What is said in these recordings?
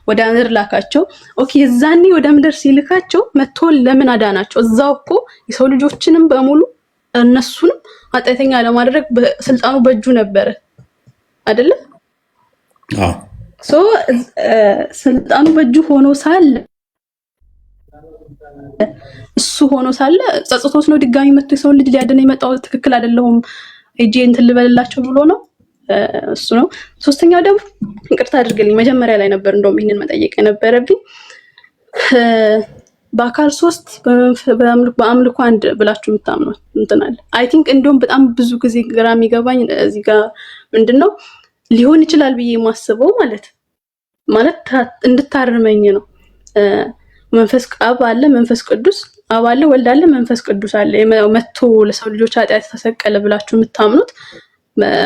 ወደ ምድር ላካቸው። ኦኬ የዛኔ ወደ ምድር ሲልካቸው መጥቶ ለምን አዳናቸው? እዛው እኮ የሰው ልጆችንም በሙሉ እነሱንም ኃጢአተኛ ለማድረግ ስልጣኑ በእጁ ነበረ አይደለ? ስልጣኑ በእጁ ሆኖ ሳለ እሱ ሆኖ ሳለ ጸጽቶት ነው ድጋሚ መጥቶ የሰው ልጅ ሊያድን የመጣው። ትክክል አይደለሁም ሄጄ እንትን ልበልላቸው ብሎ ነው እሱ ነው። ሶስተኛው ደግሞ ይቅርታ አድርግልኝ፣ መጀመሪያ ላይ ነበር እንደውም ይሄንን መጠየቅ የነበረብኝ። በአካል ሶስት በአምልኮ አንድ ብላችሁ የምታምኑ እንትን አለ። አይ ቲንክ እንደውም በጣም ብዙ ጊዜ ግራ የሚገባኝ እዚህ ጋር ምንድነው ሊሆን ይችላል ብዬ የማስበው ማለት እንድታርመኝ ነው። መንፈስ አብ አለ፣ መንፈስ ቅዱስ አብ አለ፣ ወልድ አለ፣ መንፈስ ቅዱስ አለ። መጥቶ ለሰው ልጆች ኃጢአት ተሰቀለ ብላችሁ የምታምኑት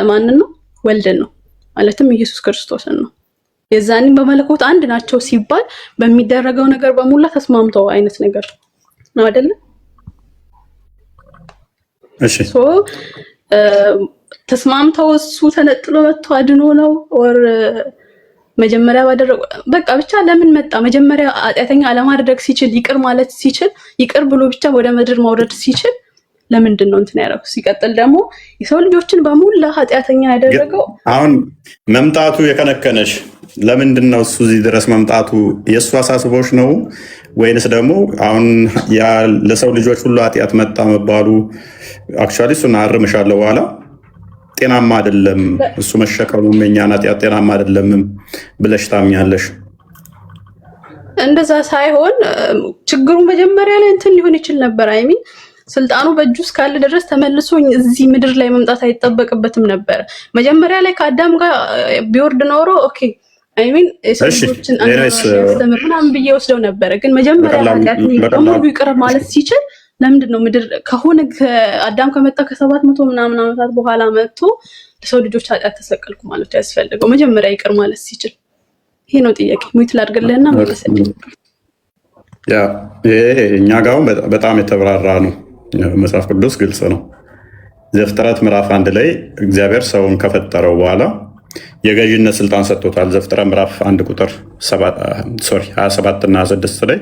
ማንን ነው? ወልድን ነው፣ ማለትም ኢየሱስ ክርስቶስን ነው። የዛኔ በመለኮት አንድ ናቸው ሲባል በሚደረገው ነገር በሙላ ተስማምተው አይነት ነገር ነው አይደለ? እሺ ተስማምተው እሱ ተነጥሎ መጥቶ አድኖ ነው ኦር መጀመሪያ ባደረገ በቃ ብቻ ለምን መጣ? መጀመሪያ ኃጢአተኛ አለማድረግ ሲችል ይቅር ማለት ሲችል ይቅር ብሎ ብቻ ወደ ምድር ማውረድ ሲችል ለምንድን ነው እንትን ያደረገው? ሲቀጥል ደግሞ የሰው ልጆችን በሙላ ኃጢአተኛ ያደረገው አሁን መምጣቱ የከነከነሽ ለምንድን ነው? እሱ እዚህ ድረስ መምጣቱ የእሱ አሳስቦች ነው ወይንስ ደግሞ አሁን ያ ለሰው ልጆች ሁሉ ኃጢአት መጣ መባሉ አክቹዋሊ እሱን አርምሻለሁ በኋላ ጤናማ አይደለም እሱ መሸከሙ የእኛን ኃጢአት ጤናማ አይደለም ብለሽ ታምኛለሽ? እንደዛ ሳይሆን ችግሩ መጀመሪያ ላይ እንትን ሊሆን ይችል ነበር። አይሚን ስልጣኑ በእጁ እስካለ ድረስ ተመልሶ እዚህ ምድር ላይ መምጣት አይጠበቅበትም ነበር። መጀመሪያ ላይ ከአዳም ጋር ቢወርድ ኖሮ ኦኬ አይሚን ሰዎችን አንተምር ምናምን ብዬ ወስደው ነበር። ግን መጀመሪያ ኃጢአትን በሙሉ ይቅር ማለት ሲችል ለምንድን ነው ምድር ከሆነ አዳም ከመጣ ከ700 ምናምን ዓመታት በኋላ መጥቶ ለሰው ልጆች ኃጢአት ተሰቀልኩ ማለት ያስፈልገው? መጀመሪያ ይቅር ማለት ሲችል። ይሄ ነው ጥያቄ። ሙይት ላድርግልህና መልሰልኝ። ያ እኛ ጋር በጣም የተብራራ ነው። መጽሐፍ ቅዱስ ግልጽ ነው። ዘፍጥረት ምዕራፍ 1 ላይ እግዚአብሔር ሰውን ከፈጠረው በኋላ የገዥነት ስልጣን ሰጥቶታል። ዘፍጥረት ምዕራፍ 1 ቁጥር 27 እና 26 ላይ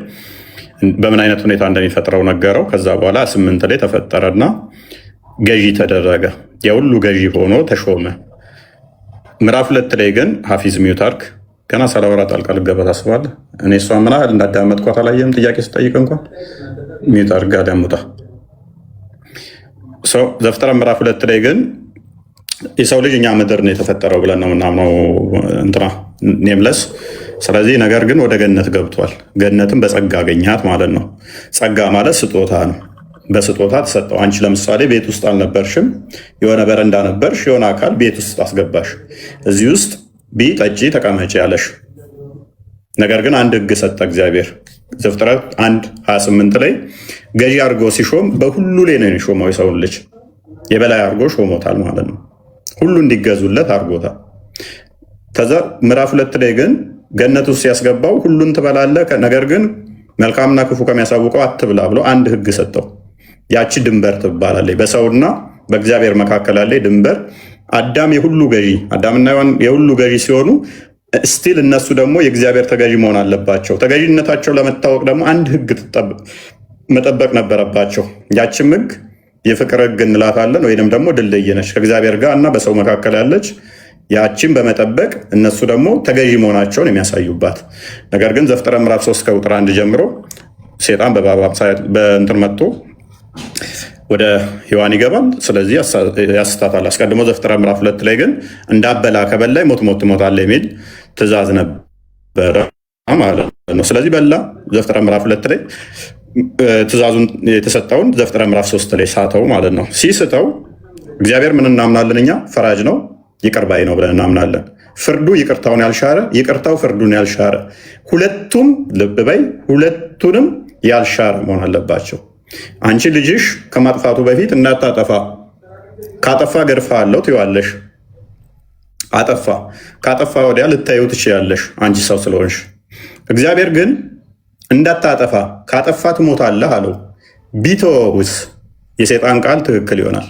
በምን አይነት ሁኔታ እንደሚፈጥረው ነገረው። ከዛ በኋላ 8 ላይ ተፈጠረና ገዢ ተደረገ፣ የሁሉ ገዢ ሆኖ ተሾመ። ምዕራፍ 2 ላይ ግን ሀፊዝ ሚውታርክ ገና ሳላወራ ጣልቃ ልገባ ታስባለህ? እኔ እሷ ምን ያህል እንዳዳመጥኳት አላየህም? ጥያቄ ስጠይቅ እንኳን ሚውታርክ አዳምጣ። ዘፍጥረት ምዕራፍ 2 ላይ ግን የሰው ልጅ እኛ ምድር ነው የተፈጠረው ብለን ነው ምናምነው እንትና ኔምለስ። ስለዚህ ነገር ግን ወደ ገነት ገብቷል። ገነትም በጸጋ አገኛት ማለት ነው። ጸጋ ማለት ስጦታ ነው። በስጦታ ተሰጠው። አንቺ ለምሳሌ ቤት ውስጥ አልነበርሽም፣ የሆነ በረንዳ ነበርሽ፣ የሆነ አካል ቤት ውስጥ አስገባሽ። እዚህ ውስጥ ቢ ጠጪ ተቀመጪ ያለሽ። ነገር ግን አንድ ሕግ ሰጠ እግዚአብሔር። ዘፍጥረት 1:28 ላይ ገዢ አድርጎ ሲሾም በሁሉ ላይ ነው የሾመው። የሰውን ልጅ የበላይ አድርጎ ሾሞታል ማለት ነው። ሁሉ እንዲገዙለት አድርጎታል። ከዛ ምዕራፍ 2 ላይ ግን ገነት ውስጥ ሲያስገባው ሁሉን ትበላለህ፣ ነገር ግን መልካምና ክፉ ከሚያሳውቀው አትብላ ብሎ አንድ ሕግ ሰጠው። ያቺ ድንበር ትባላለች። በሰውና በእግዚአብሔር መካከል ያለ ድንበር። አዳም የሁሉ ገዢ፣ አዳምና ሔዋን የሁሉ ገዢ ሲሆኑ ስቲል እነሱ ደግሞ የእግዚአብሔር ተገዢ መሆን አለባቸው። ተገዢነታቸው ለመታወቅ ደግሞ አንድ ሕግ መጠበቅ ነበረባቸው። ያችም ሕግ የፍቅር ሕግ እንላታለን፣ ወይንም ደግሞ ድልድይ ነች ከእግዚአብሔር ጋር እና በሰው መካከል ያለች። ያችን በመጠበቅ እነሱ ደግሞ ተገዢ መሆናቸውን የሚያሳዩባት። ነገር ግን ዘፍጥረት ምዕራፍ 3 ከቁጥር 1 ጀምሮ ሴጣን በእንትን መጥቶ ወደ ሔዋን ይገባል። ስለዚህ ያስታታል። አስቀድሞ ዘፍጥረት ምዕራፍ 2 ላይ ግን እንዳበላ ከበላይ ሞት ትሞታለህ የሚል ትእዛዝ ነበረ ማለት ነው። ስለዚህ በላ። ዘፍጥረት ምዕራፍ 2 ላይ ትእዛዙን የተሰጠውን ዘፍጥረት ምዕራፍ 3 ላይ ሳተው ማለት ነው። ሲስተው እግዚአብሔር ምን እናምናለን እኛ? ፈራጅ ነው፣ ይቅር ባይ ነው ብለን እናምናለን። ፍርዱ ይቅርታውን ያልሻረ፣ ይቅርታው ፍርዱን ያልሻረ፣ ሁለቱም ልብ በይ፣ ሁለቱንም ያልሻረ መሆን አለባቸው። አንቺ ልጅሽ ከማጥፋቱ በፊት እንዳታጠፋ፣ ካጠፋ ገርፋ አለው ትይዋለሽ። አጠፋ፣ ካጠፋ ወዲያ ልታዩ ትችያለሽ አንቺ ሰው ስለሆንሽ። እግዚአብሔር ግን እንዳታጠፋ፣ ካጠፋ ትሞታለህ አለው። ቢተወውስ የሰይጣን ቃል ትክክል ይሆናል።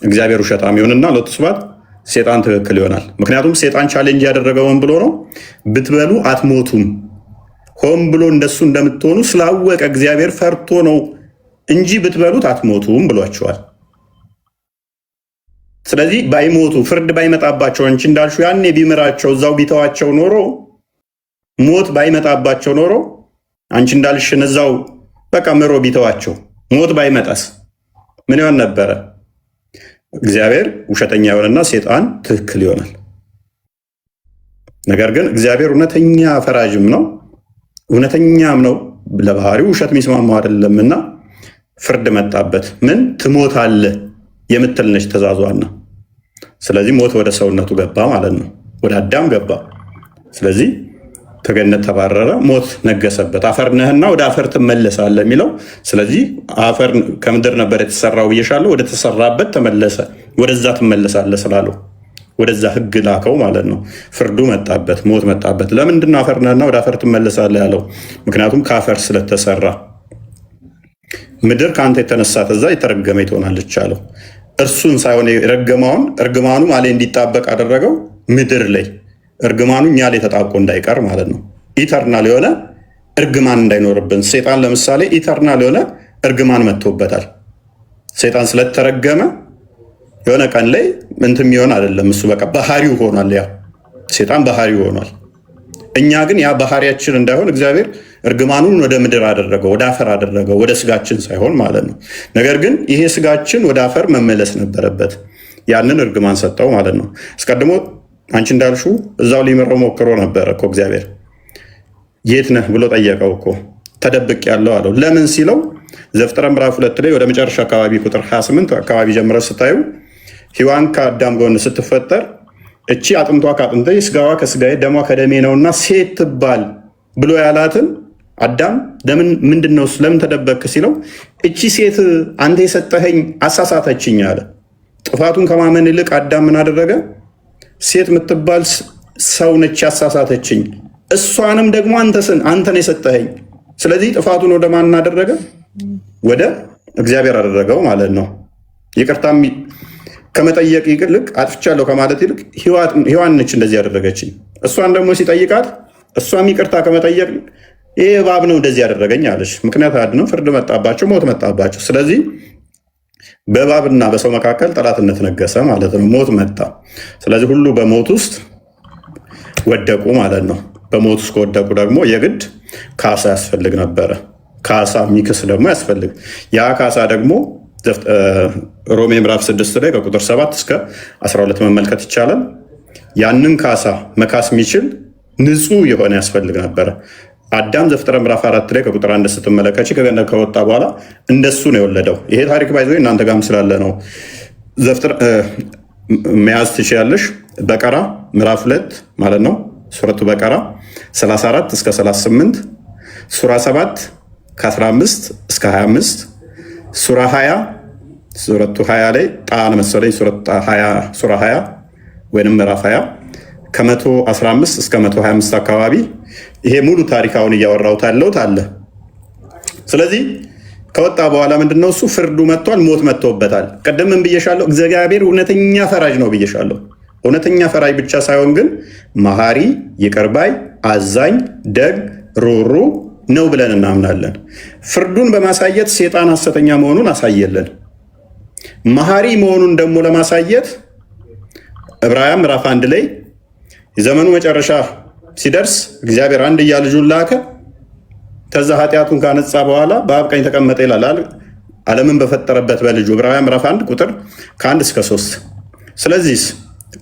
እግዚአብሔር ውሸታም ይሆንና ሎቱ ስብሐት ሴጣን ትክክል ይሆናል። ምክንያቱም ሴጣን ቻሌንጅ ያደረገው ምን ብሎ ነው? ብትበሉ አትሞቱም። ሆን ብሎ እንደሱ እንደምትሆኑ ስላወቀ እግዚአብሔር ፈርቶ ነው እንጂ ብትበሉት አትሞቱም ብሏቸዋል። ስለዚህ ባይሞቱ ፍርድ ባይመጣባቸው አንቺ እንዳልሽው ያኔ ቢምራቸው እዛው ቢተዋቸው ኖሮ ሞት ባይመጣባቸው ኖሮ አንቺ እንዳልሽን እዛው በቃ ምሮ ቢተዋቸው ሞት ባይመጣስ ምን ይሆን ነበረ? እግዚአብሔር ውሸተኛ ይሆንና ሴጣን ትክክል ይሆናል። ነገር ግን እግዚአብሔር እውነተኛ ፈራጅም ነው እውነተኛም ነው። ለባህሪው ውሸት የሚስማማው አይደለምና ፍርድ መጣበት። ምን ትሞታለህ የምትል ነች ትእዛዟና። ስለዚህ ሞት ወደ ሰውነቱ ገባ ማለት ነው፣ ወደ አዳም ገባ። ስለዚህ ከገነት ተባረረ፣ ሞት ነገሰበት። አፈር ነህና ወደ አፈር ትመለሳለህ የሚለው ስለዚህ አፈር ከምድር ነበር የተሰራው ብዬሻለሁ፣ ወደ ተሰራበት ተመለሰ፣ ወደዛ ትመለሳለህ ስላለው ወደዛ ህግ ላከው ማለት ነው። ፍርዱ መጣበት፣ ሞት መጣበት። ለምንድን ነው አፈር ነህና ወደ አፈር ትመለሳለህ ያለው? ምክንያቱም ከአፈር ስለተሰራ። ምድር ከአንተ የተነሳ ተዛ የተረገመ ትሆናለች አለው። እርሱን ሳይሆን የረገመውን እርግማኑ ማለ እንዲጣበቅ አደረገው ምድር ላይ እርግማኑ እኛ ላይ ተጣብቆ እንዳይቀር ማለት ነው። ኢተርናል የሆነ እርግማን እንዳይኖርብን። ሴጣን ለምሳሌ ኢተርናል የሆነ እርግማን መጥቶበታል። ሴጣን ስለተረገመ የሆነ ቀን ላይ እንትም ይሆን አይደለም፣ እሱ በቃ ባህሪው ሆኗል። ያ ሴጣን ባህሪው ሆኗል። እኛ ግን ያ ባህሪያችን እንዳይሆን እግዚአብሔር እርግማኑን ወደ ምድር አደረገው፣ ወደ አፈር አደረገው፣ ወደ ስጋችን ሳይሆን ማለት ነው። ነገር ግን ይሄ ስጋችን ወደ አፈር መመለስ ነበረበት። ያንን እርግማን ሰጠው ማለት ነው። አስቀድሞ አንቺ እንዳልሽው እዛው ሊመረው ሞክሮ ነበረ እኮ እግዚአብሔር። የት ነህ ብሎ ጠየቀው እኮ። ተደብቅ ያለው አለው። ለምን ሲለው ዘፍጥረት ምዕራፍ 2 ላይ ወደ መጨረሻ አካባቢ ቁጥር 28 አካባቢ ጀምረ ስታዩ ሔዋን ከአዳም ጎን ስትፈጠር እቺ አጥንቷ ከአጥንቴ ስጋዋ ከስጋዬ ደሟ ከደሜ ነውና ሴት ትባል ብሎ ያላትን አዳም ለምን ምንድን ነው ለምን ተደበክ ሲለው እቺ ሴት አንተ የሰጠኸኝ አሳሳተችኝ አለ። ጥፋቱን ከማመን ይልቅ አዳም ምን አደረገ? ሴት የምትባል ሰው ነች ያሳሳተችኝ፣ እሷንም ደግሞ አንተን የሰጠኸኝ። ስለዚህ ጥፋቱን ወደ ማን አደረገ? ወደ እግዚአብሔር አደረገው ማለት ነው። ይቅርታ ከመጠየቅ ይልቅ አጥፍቻለሁ ከማለት ይልቅ ሔዋን ነች እንደዚህ ያደረገችኝ። እሷን ደግሞ ሲጠይቃት እሷም ይቅርታ ከመጠየቅ ይህ እባብ ነው እንደዚህ ያደረገኝ አለች። ምክንያት አድነው ፍርድ መጣባቸው፣ ሞት መጣባቸው። ስለዚህ በእባብና በሰው መካከል ጠላትነት ነገሰ ማለት ነው። ሞት መጣ። ስለዚህ ሁሉ በሞት ውስጥ ወደቁ ማለት ነው። በሞት ውስጥ ከወደቁ ደግሞ የግድ ካሳ ያስፈልግ ነበረ። ካሳ የሚክስ ደግሞ ያስፈልግ። ያ ካሳ ደግሞ ሮሜ ምዕራፍ 6 ላይ ከቁጥር 7 እስከ 12 መመልከት ይቻላል። ያንን ካሳ መካስ የሚችል ንጹህ የሆነ ያስፈልግ ነበረ። አዳም ዘፍጥረት ምዕራፍ 4 ላይ ከቁጥር 1 ስትመለከች ከገነት ከወጣ በኋላ እንደሱ ነው የወለደው። ይሄ ታሪክ ባይዞ እናንተ ጋርም ስላለ ነው መያዝ ትችያለሽ። በቀራ ምዕራፍ 2 ማለት ነው። ሱረቱ በቀራ 34 እስከ 38፣ ሱራ 7 ከ15 እስከ 25፣ ሱራ 20 ሱረቱ 20 ላይ ጣን መሰለኝ ሱራ 20 ወይንም ምዕራፍ 20 ከ115 እስከ 125 አካባቢ ይሄ ሙሉ ታሪካውን እያወራሁት ያለሁት አለ። ስለዚህ ከወጣ በኋላ ምንድነው እሱ ፍርዱ መጥቷል፣ ሞት መጥቶበታል። ቀደም ምን ብዬሻለሁ? እግዚአብሔር እውነተኛ ፈራጅ ነው ብዬሻለሁ። እውነተኛ ፈራጅ ብቻ ሳይሆን ግን መሐሪ፣ ይቅር ባይ፣ አዛኝ፣ ደግ፣ ሩሩ ነው ብለን እናምናለን። ፍርዱን በማሳየት ሴጣን ሐሰተኛ መሆኑን አሳየለን። መሐሪ መሆኑን ደግሞ ለማሳየት ዕብራውያን ምዕራፍ 1 ላይ የዘመኑ መጨረሻ ሲደርስ እግዚአብሔር አንድያ ልጁን ላከ። ከዛ ኃጢአቱን ካነጻ በኋላ በአብ ቀኝ ተቀመጠ ይላል ዓለምን በፈጠረበት በልጁ። ዕብራውያን ምዕራፍ 1 ቁጥር ከ1 እስከ 3። ስለዚህ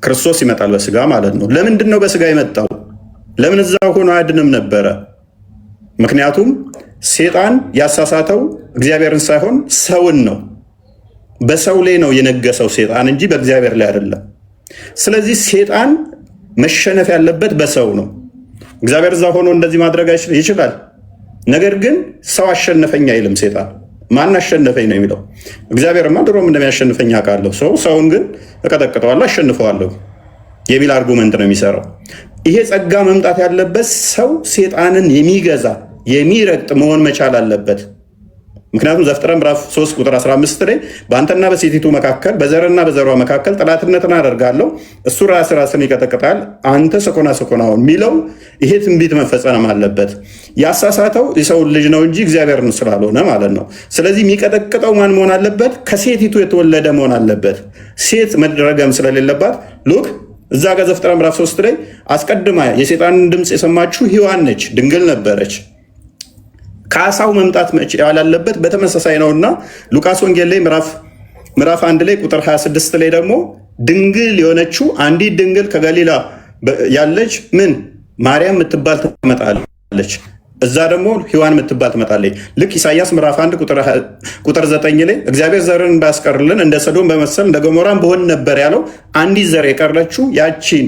ክርስቶስ ይመጣል በስጋ ማለት ነው። ለምንድን ነው በስጋ የመጣው? ለምን እዛ ሆኖ አያድንም ነበረ? ምክንያቱም ሴጣን ያሳሳተው እግዚአብሔርን ሳይሆን ሰውን ነው። በሰው ላይ ነው የነገሰው ሴጣን እንጂ በእግዚአብሔር ላይ አይደለም። ስለዚህ ሴጣን መሸነፍ ያለበት በሰው ነው። እግዚአብሔር እዛ ሆኖ እንደዚህ ማድረግ ይችላል። ነገር ግን ሰው አሸነፈኝ አይልም። ሴጣን ማን አሸነፈኝ ነው የሚለው። እግዚአብሔርማ ድሮም እንደሚያሸንፈኝ አውቃለሁ፣ ሰውን ግን እቀጠቅጠዋለሁ፣ አሸንፈዋለሁ የሚል አርጉመንት ነው የሚሰራው። ይሄ ጸጋ መምጣት ያለበት ሰው ሴጣንን የሚገዛ የሚረግጥ መሆን መቻል አለበት። ምክንያቱም ዘፍጥረት ምዕራፍ 3 ቁጥር 15 ላይ በአንተና በሴቲቱ መካከል በዘርና በዘሯ መካከል ጠላትነትን አደርጋለሁ፣ እሱ ራስን ይቀጠቅጣል፣ አንተ ሰኮናውን የሚለው ይሄ ትንቢት መፈጸም አለበት። ያሳሳተው የሰው ልጅ ነው እንጂ እግዚአብሔርን ስላልሆነ ማለት ነው። ስለዚህ የሚቀጠቅጠው ማን መሆን አለበት? ከሴቲቱ የተወለደ መሆን አለበት። ሴት መድረገም ስለሌለባት ሉክ እዛ ጋር ዘፍጥረት ምዕራፍ 3 ላይ አስቀድማ የሴጣንን ድምፅ የሰማችሁ ሔዋን ነች፣ ድንግል ነበረች። ካሳው መምጣት ያላለበት በተመሳሳይ ነውና ሉቃስ ወንጌል ላይ ምዕራፍ 1 ላይ ቁጥር 26 ላይ ደግሞ ድንግል የሆነችው አንዲት ድንግል ከገሊላ ያለች ምን ማርያም የምትባል ትመጣለች። እዛ ደግሞ ሔዋን የምትባል ትመጣለች። ልክ ኢሳያስ ምዕራፍ 1 ቁጥር 9 ላይ እግዚአብሔር ዘርን እንዳያስቀርልን እንደ ሰዶም በመሰል እንደ ገሞራም በሆን ነበር ያለው አንዲት ዘር የቀረችው ያቺን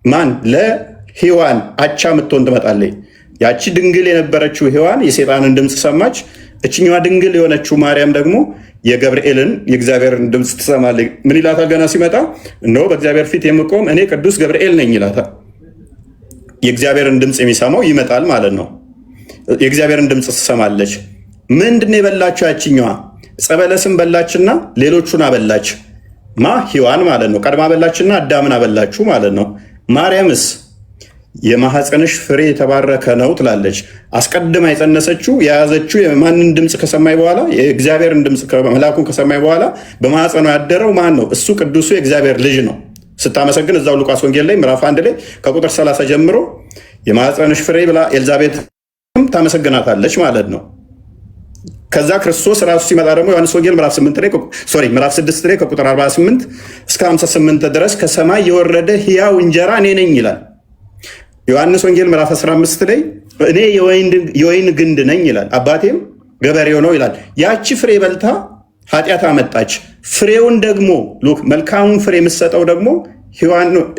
ማን ለሔዋን አቻ የምትሆን ትመጣለች። ያቺ ድንግል የነበረችው ሔዋን የሴጣንን ድምፅ ሰማች። እችኛዋ ድንግል የሆነችው ማርያም ደግሞ የገብርኤልን የእግዚአብሔርን ድምፅ ትሰማለች። ምን ይላታል? ገና ሲመጣ እነሆ በእግዚአብሔር ፊት የምቆም እኔ ቅዱስ ገብርኤል ነኝ ይላታል። የእግዚአብሔርን ድምፅ የሚሰማው ይመጣል ማለት ነው። የእግዚአብሔርን ድምፅ ትሰማለች። ምንድነው የበላችው? ያችኛዋ ጸበለስን በላችና ሌሎቹን አበላች። ሔዋን ማለት ነው። ቀድማ በላችና አዳምን አበላችሁ ማለት ነው። ማርያምስ የማህፀንሽ ፍሬ የተባረከ ነው ትላለች። አስቀድማ የጸነሰችው የያዘችው የማንን ድምፅ ከሰማይ በኋላ የእግዚአብሔርን ድምፅ መልአኩን ከሰማይ በኋላ በማህፀኗ ያደረው ማን ነው? እሱ ቅዱሱ የእግዚአብሔር ልጅ ነው። ስታመሰግን እዛው ሉቃስ ወንጌል ላይ ምዕራፍ 1 ላይ ከቁጥር 30 ጀምሮ የማህፀንሽ ፍሬ ብላ ኤልዛቤት ታመሰግናታለች ማለት ነው። ከዛ ክርስቶስ ራሱ ሲመጣ ደግሞ ዮሐንስ ወንጌል ምዕራፍ 6 ላይ ከቁጥር 48 እስከ 58 ድረስ ከሰማይ የወረደ ሕያው እንጀራ እኔ ነኝ ይላል። ዮሐንስ ወንጌል ምዕራፍ 15 ላይ እኔ የወይን ግንድ ነኝ ይላል፣ አባቴም ገበሬው ነው ይላል። ያቺ ፍሬ በልታ ኃጢአት አመጣች። ፍሬውን ደግሞ መልካሙን ፍሬ የምትሰጠው ደግሞ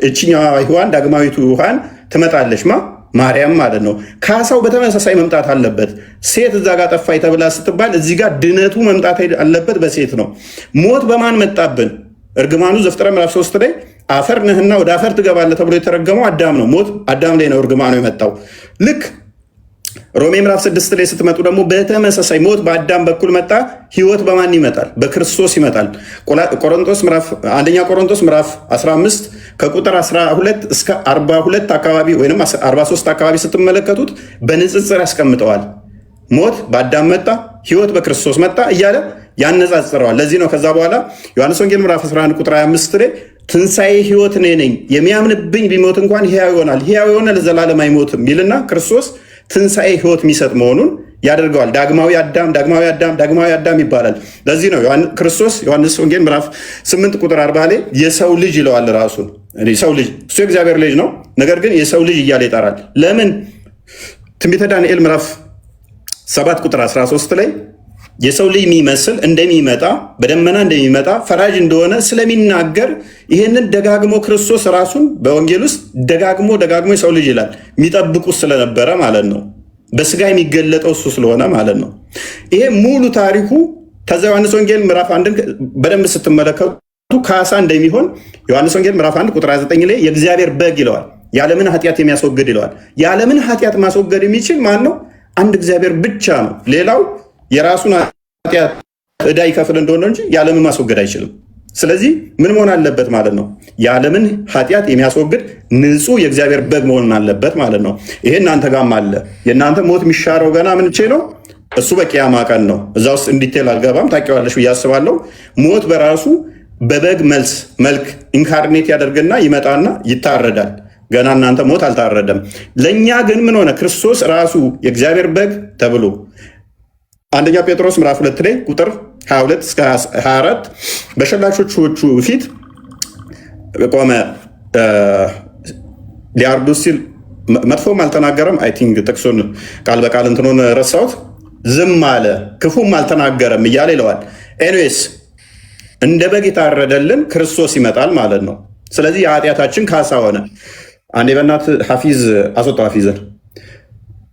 እችኛዋ ሔዋን ዳግማዊቱ ሔዋን ትመጣለች። ማርያም ማለት ነው። ካሳው በተመሳሳይ መምጣት አለበት። ሴት እዛ ጋር ጠፋይ ተብላ ስትባል እዚህ ጋር ድነቱ መምጣት አለበት በሴት ነው። ሞት በማን መጣብን? እርግማኑ ዘፍጥረት ምዕራፍ 3 ላይ አፈር ነህና ወደ አፈር ትገባለህ ተብሎ የተረገመው አዳም ነው። ሞት አዳም ላይ ነው እርግማኑ የመጣው። ልክ ሮሜ ምዕራፍ 6 ላይ ስትመጡ ደግሞ በተመሳሳይ ሞት በአዳም በኩል መጣ። ህይወት በማን ይመጣል? በክርስቶስ ይመጣል። አንደኛ ቆሮንቶስ ምዕራፍ 15 ከቁጥር 12 እስከ 42 አካባቢ ወይም 43 አካባቢ ስትመለከቱት በንጽጽር ያስቀምጠዋል። ሞት በአዳም መጣ፣ ህይወት በክርስቶስ መጣ እያለ ያነጻጽረዋል። ለዚህ ነው ከዛ በኋላ ዮሐንስ ወንጌል ምዕራፍ 11 ቁጥር 25 ላይ ትንሣኤ ህይወት እኔ ነኝ፣ የሚያምንብኝ ቢሞት እንኳን ሕያው ይሆናል፣ ሕያው የሆነ ለዘላለም አይሞትም ይልና ክርስቶስ ትንሣኤ ህይወት የሚሰጥ መሆኑን ያደርገዋል። ዳግማዊ አዳም ይባላል። ለዚህ ነው ክርስቶስ ዮሐንስ ወንጌል ምዕራፍ 8 ቁጥር 40 ላይ የሰው ልጅ ይለዋል ራሱን። ሰው ልጅ እሱ የእግዚአብሔር ልጅ ነው፣ ነገር ግን የሰው ልጅ እያለ ይጠራል። ለምን? ትንቢተ ዳንኤል ምዕራፍ 7 ቁጥር 13 ላይ የሰው ልጅ የሚመስል እንደሚመጣ በደመና እንደሚመጣ ፈራጅ እንደሆነ ስለሚናገር ይህንን ደጋግሞ ክርስቶስ ራሱን በወንጌል ውስጥ ደጋግሞ የሰው ልጅ ይላል። የሚጠብቁት ስለነበረ ማለት ነው። በስጋ የሚገለጠው እሱ ስለሆነ ማለት ነው። ይሄ ሙሉ ታሪኩ ከዛ ዮሐንስ ወንጌል ምዕራፍ 1 በደንብ ስትመለከቱ ካሳ እንደሚሆን ዮሐንስ ወንጌል ምዕራፍ 1 ቁጥር 9 ላይ የእግዚአብሔር በግ ይለዋል። የዓለምን ኃጢአት የሚያስወግድ ይለዋል። የዓለምን ኃጢአት ማስወገድ የሚችል ማን ነው? አንድ እግዚአብሔር ብቻ ነው። ሌላው የራሱን ኃጢአት ዕዳ ይከፍል እንደሆነ እንጂ የዓለምን ማስወገድ አይችልም። ስለዚህ ምን መሆን አለበት ማለት ነው? የዓለምን ኃጢአት የሚያስወግድ ንጹሕ የእግዚአብሔር በግ መሆን አለበት ማለት ነው። ይሄ እናንተ ጋርም አለ። የእናንተ ሞት የሚሻረው ገና ምንቼ ነው? እሱ በቂያማ ቀን ነው። እዛ ውስጥ እንዲቴል አልገባም፣ ታውቂዋለሽ ብዬ አስባለሁ። ሞት በራሱ በበግ መልክ ኢንካርኔት ያደርግና ይመጣና ይታረዳል። ገና እናንተ ሞት አልታረደም። ለእኛ ግን ምን ሆነ? ክርስቶስ ራሱ የእግዚአብሔር በግ ተብሎ አንደኛ ጴጥሮስ ምዕራፍ 2 ላይ ቁጥር 22 እስከ 24 በሸላቾቹ ፊት ቆመ። ሊያርዱት ሲል መጥፎም አልተናገረም። አይ ቲንክ ጥቅሱን ቃል በቃል እንትኑን ረሳሁት። ዝም አለ ክፉም አልተናገረም እያለ ይለዋል። ኤኒዌይስ እንደ በግ የታረደልን ክርስቶስ ይመጣል ማለት ነው። ስለዚህ የኃጢአታችን ካሳ ሆነ። አንዴ በእናት ሐፊዝ አስወጣው ሐፊዝን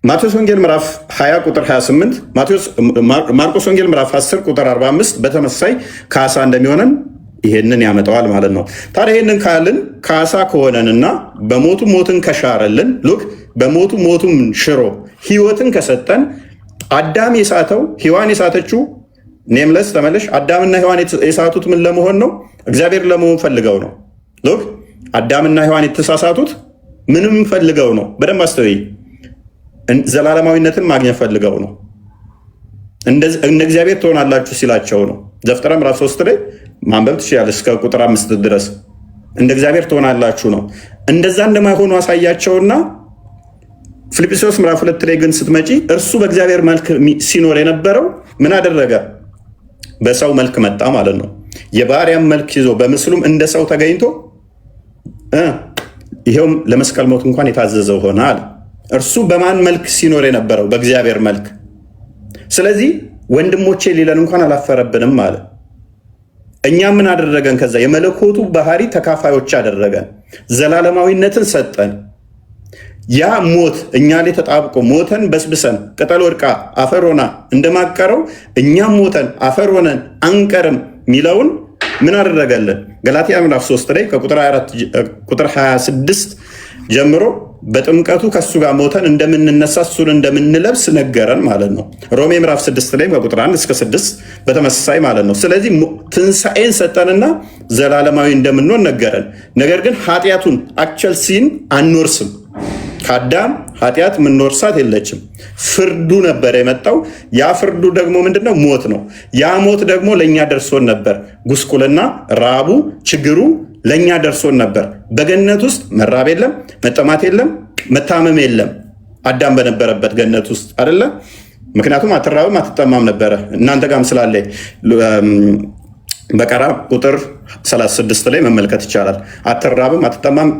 ማቴዎስ ወንጌል ምዕራፍ 20 ቁጥር 28፣ ማርቆስ ወንጌል ምዕራፍ 10 ቁጥር 45 በተመሳሳይ ካሳ እንደሚሆነን ይሄንን ያመጣዋል ማለት ነው። ታዲያ ይሄንን ካልን ካሳ ከሆነንና በሞቱ ሞትን ከሻረልን ሉክ በሞቱ ሞቱን ሽሮ ህይወትን ከሰጠን አዳም የሳተው ሔዋን የሳተችው ኔምለስ ተመለሽ። አዳምና ሔዋን የሳቱት ምን ለመሆን ነው? እግዚአብሔር ለመሆን ፈልገው ነው። ሎክ አዳምና ሔዋን የተሳሳቱት ምንም ፈልገው ነው። በደንብ አስተውይ። ዘላለማዊነትን ማግኘት ፈልገው ነው። እንደ እግዚአብሔር ትሆናላችሁ ሲላቸው ነው። ዘፍጥረት ምዕራፍ 3 ላይ ማንበብ ትችላለች እስከ ቁጥር 5 ድረስ። እንደ እግዚአብሔር ትሆናላችሁ ነው። እንደዛ እንደማይሆኑ አሳያቸውና ፊልጵስዩስ ምዕራፍ 2 ላይ ግን ስትመጪ እርሱ በእግዚአብሔር መልክ ሲኖር የነበረው ምን አደረገ? በሰው መልክ መጣ ማለት ነው። የባሪያም መልክ ይዞ በምስሉም እንደ ሰው ተገኝቶ ይሄውም ለመስቀል ሞት እንኳን የታዘዘው ሆነ አለ። እርሱ በማን መልክ ሲኖር የነበረው? በእግዚአብሔር መልክ። ስለዚህ ወንድሞቼ ሊለን እንኳን አላፈረብንም አለ። እኛ ምን አደረገን? ከዛ የመለኮቱ ባህሪ ተካፋዮች አደረገን፣ ዘላለማዊነትን ሰጠን። ያ ሞት እኛ ላይ ተጣብቆ ሞተን በስብሰን ቅጠል ወድቃ አፈር ሆና እንደማቀረው እኛም ሞተን አፈር ሆነን አንቀርም ሚለውን ምን አደረገልን? ገላትያ ምዕራፍ 3 ላይ ከቁጥር 26 ጀምሮ በጥምቀቱ ከሱ ጋር ሞተን እንደምንነሳ እሱን እንደምንለብስ ነገረን ማለት ነው። ሮሜ ምዕራፍ 6 ላይ ከቁጥር 1 እስከ 6 በተመሳሳይ ማለት ነው። ስለዚህ ትንሣኤን ሰጠንና ዘላለማዊ እንደምንሆን ነገረን። ነገር ግን ኃጢአቱን አክቸል ሲን አንወርስም። ከአዳም ኃጢአት ምንወርሳት የለችም። ፍርዱ ነበር የመጣው። ያ ፍርዱ ደግሞ ምንድነው? ሞት ነው። ያ ሞት ደግሞ ለእኛ ደርሶን ነበር። ጉስቁልና፣ ራቡ፣ ችግሩ ለእኛ ደርሶን ነበር። በገነት ውስጥ መራብ የለም፣ መጠማት የለም፣ መታመም የለም። አዳም በነበረበት ገነት ውስጥ አይደለ? ምክንያቱም አትራብም አትጠማም ነበረ። እናንተ ጋርም ስላለ በቀራ ቁጥር 36 ላይ መመልከት ይቻላል። አትራብም አትጠማም።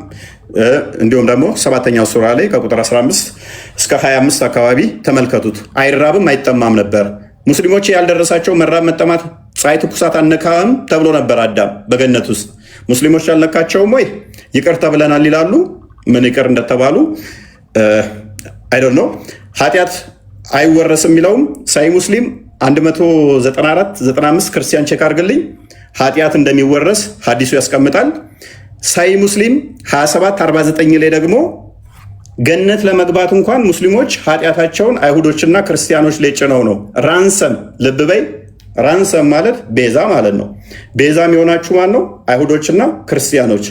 እንዲሁም ደግሞ 7ኛው ሱራ ላይ ከቁጥር 15 እስከ 25 አካባቢ ተመልከቱት። አይራብም አይጠማም ነበር። ሙስሊሞች ያልደረሳቸው መራብ መጠማት፣ ፀሐይ ትኩሳት አነካም ተብሎ ነበር አዳም በገነት ውስጥ። ሙስሊሞች ያልነካቸውም ወይ ይቅር ተብለናል ይላሉ። ምን ይቅር እንደተባሉ አይዶንት ኖ። ኃጢአት አይወረስም የሚለውም ሳይ ሙስሊም 194-95 ክርስቲያን ቼክ አድርግልኝ። ኃጢአት እንደሚወረስ ሀዲሱ ያስቀምጣል። ሳይ ሙስሊም 27-49 ላይ ደግሞ ገነት ለመግባት እንኳን ሙስሊሞች ኃጢአታቸውን አይሁዶችና ክርስቲያኖች ላይ ጭነው ነው። ራንሰም ልብ በይ፣ ራንሰም ማለት ቤዛ ማለት ነው። ቤዛ የሚሆናችሁ ማን ነው? አይሁዶችና ክርስቲያኖች።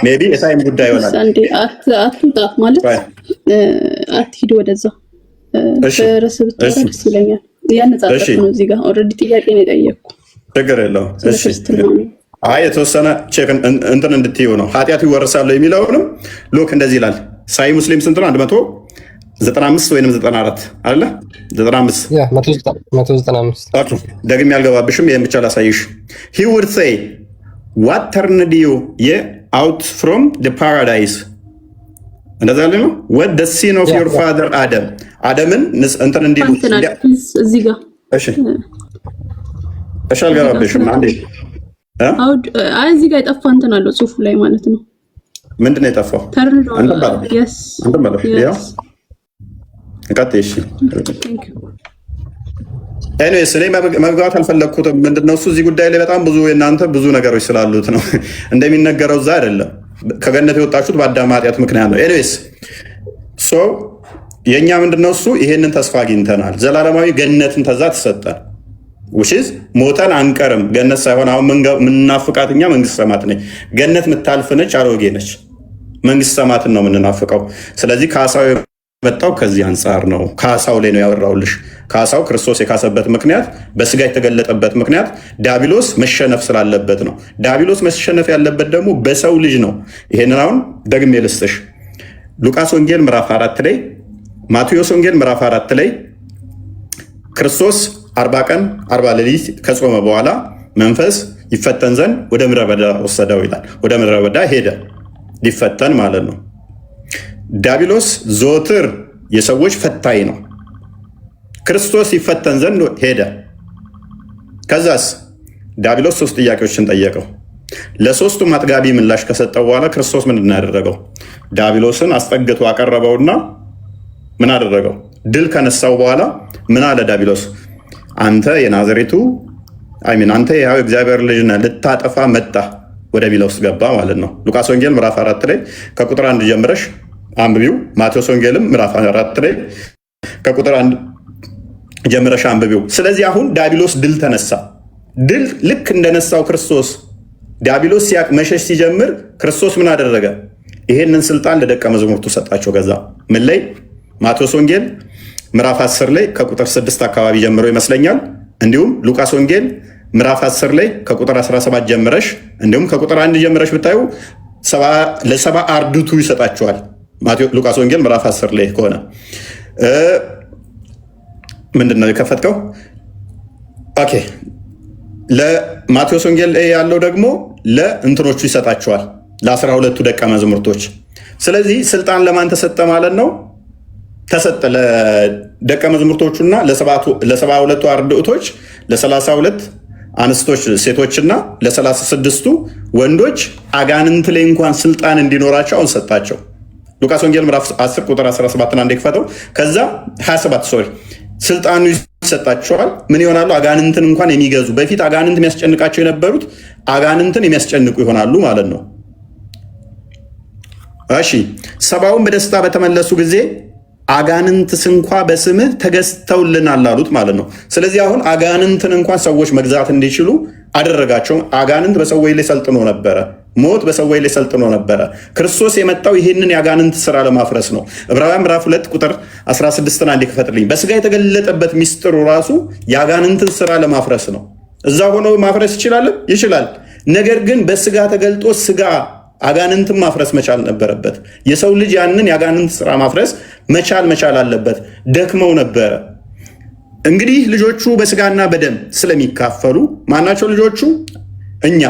ሜይ ቢ የታይም ጉዳይ ይሆናል። አትውጣ ማለት አትሂድ ወደዛ። ርስ ብታወራ ደስ ይለኛል። ያነጻጸር ነው። እዚህ ጋር ኦልሬዲ ጥያቄ ነው የጠየቅኩ። ችግር የለውም። አይ የተወሰነ ቼክ እንትን እንድትይው ነው። ኃጢአቱ ይወርሳሉ የሚለውንም ሎክ እንደዚህ ይላል። ሳይ ሙስሊም ስንት ነው? 195 ወይም 94 አለ 95 ደግሜ ያልገባብሽም። ይህን ብቻ ላሳይሽ። ሂ ውድ ሴይ ዋት ተርንድ ዩ አውት ፍሮም ፓራዳይስ። እንደዛ ያለ ነው። ወት ደ ሲን ኦፍ ዮር ፋዘር አደም። አደምን እንትን እንዲሉ እዚህ ጋር እሺ፣ አልገባብሽም። አንዴ እዚህ ጋር የጠፋ እንትን አለው ጽሁፉ ላይ ማለት ነው። ምንድን ነው የጠፋው? ኤኒዌይስ እኔ መግባት አልፈለግኩትም። ምንድነው እሱ እዚህ ጉዳይ ላይ በጣም ብዙ የእናንተ ብዙ ነገሮች ስላሉት ነው። እንደሚነገረው እዛ አይደለም። ከገነት የወጣችሁት በአዳም ኃጢአት ምክንያት ነው። ኤኒዌይስ የእኛ ምንድነው እሱ ይሄንን ተስፋ አግኝተናል። ዘላለማዊ ገነትን ተዛ ተሰጠን። ውሽዝ ሞተን አንቀርም። ገነት ሳይሆን አሁን የምንናፍቃት እኛ መንግስት ሰማት ነች። ገነት የምታልፍ ነች፣ አሮጌ ነች። መንግስት ሰማትን ነው የምንናፍቀው። ስለዚህ ካሳው የመጣው ከዚህ አንጻር ነው። ካሳው ላይ ነው ያወራውልሽ። ካሳው ክርስቶስ የካሰበት ምክንያት፣ በስጋ የተገለጠበት ምክንያት ዲያብሎስ መሸነፍ ስላለበት ነው። ዲያብሎስ መሸነፍ ያለበት ደግሞ በሰው ልጅ ነው። ይሄንን አሁን ደግሜ ልስጥሽ። ሉቃስ ወንጌል ምዕራፍ 4 ላይ፣ ማቴዎስ ወንጌል ምዕራፍ 4 ላይ ክርስቶስ 40 ቀን 40 ሌሊት ከጾመ በኋላ መንፈስ ይፈተን ዘንድ ወደ ምድረ በዳ ወሰደው ይላል። ወደ ምድረ በዳ ሄደ ሊፈተን ማለት ነው። ዲያብሎስ ዘወትር የሰዎች ፈታኝ ነው። ክርስቶስ ይፈተን ዘንድ ሄደ። ከዛስ ዲያብሎስ 3 ጥያቄዎችን ጠየቀው። ለሶስቱም አጥጋቢ ምላሽ ከሰጠው በኋላ ክርስቶስ ምንድን ያደረገው? ዲያብሎስን አስጠግቶ አቀረበውና ምን አደረገው? ድል ከነሳው በኋላ ምን አለ ዲያብሎስ? አንተ የናዝሬቱ አንተ የሕያው እግዚአብሔር ልጅ ነህ፣ ልታጠፋ መጣ ወደሚለው ውስጥ ገባ ማለት ነው። ሉቃስ ወንጌል ምዕራፍ 4 ላይ ከቁጥር 1 ጀምረሽ አንብቢው። ማቴዎስ ወንጌልም ምዕራፍ 4 ላይ ከቁጥር 1 ጀምረሽ አንብቢው። ስለዚህ አሁን ዲያብሎስ ድል ተነሳ። ድል ልክ እንደነሳው ክርስቶስ ዲያብሎስ መሸሽ ሲጀምር ክርስቶስ ምን አደረገ? ይሄንን ስልጣን ለደቀ መዛሙርቱ ሰጣቸው። ከዛ ምን ላይ? ማቴዎስ ወንጌል ምዕራፍ 10 ላይ ከቁጥር 6 አካባቢ ጀምሮ ይመስለኛል። እንዲሁም ሉቃስ ወንጌል ምዕራፍ 10 ላይ ከቁጥር 17 ጀምረሽ እንዲሁም ከቁጥር 1 ጀምረሽ ብታዩ ለሰባ አርድእቱ ይሰጣቸዋል። ሉቃስ ወንጌል ምዕራፍ 10 ላይ ከሆነ ምንድን ነው የከፈትከው? ኦኬ። ለማቴዎስ ወንጌል ያለው ደግሞ ለእንትኖቹ ይሰጣቸዋል፣ ለ12ቱ ደቀ መዛሙርቶች። ስለዚህ ስልጣን ለማን ተሰጠ ማለት ነው? ተሰጠ ለደቀ መዛሙርቶቹና ለ72ቱ አርድእቶች፣ ለ32 አንስቶች ሴቶችና ለ36ቱ ወንዶች አጋንንት ላይ እንኳን ስልጣን እንዲኖራቸው አሁን ሰጣቸው። ሉቃስ ወንጌል ምዕራፍ 10 ቁጥር 17 አንዴ ክፈተው። ከዛ 27 ስልጣኑ ይሰጣቸዋል። ምን ይሆናሉ? አጋንንትን እንኳን የሚገዙ በፊት አጋንንት የሚያስጨንቃቸው የነበሩት አጋንንትን የሚያስጨንቁ ይሆናሉ ማለት ነው። እሺ፣ ሰባውን በደስታ በተመለሱ ጊዜ አጋንንትስ እንኳ በስምህ ተገዝተውልናል አሉት ማለት ነው። ስለዚህ አሁን አጋንንትን እንኳን ሰዎች መግዛት እንዲችሉ አደረጋቸው። አጋንንት በሰዎች ላይ ሰልጥኖ ነበረ። ሞት በሰዎች ላይ ሰልጥኖ ነበረ። ክርስቶስ የመጣው ይህንን የአጋንንት ስራ ለማፍረስ ነው። ዕብራውያን ምዕራፍ 2 ቁጥር 16 አንዴ ክፈትልኝ። በስጋ የተገለጠበት ሚስጥሩ ራሱ የአጋንንትን ስራ ለማፍረስ ነው። እዛ ሆኖ ማፍረስ ይችላል። ነገር ግን በስጋ ተገልጦ ስጋ አጋንንትን ማፍረስ መቻል ነበረበት። የሰው ልጅ ያንን የአጋንንት ስራ ማፍረስ መቻል አለበት። ደክመው ነበረ። እንግዲህ ልጆቹ በስጋና በደም ስለሚካፈሉ ማናቸው ልጆቹ? እኛ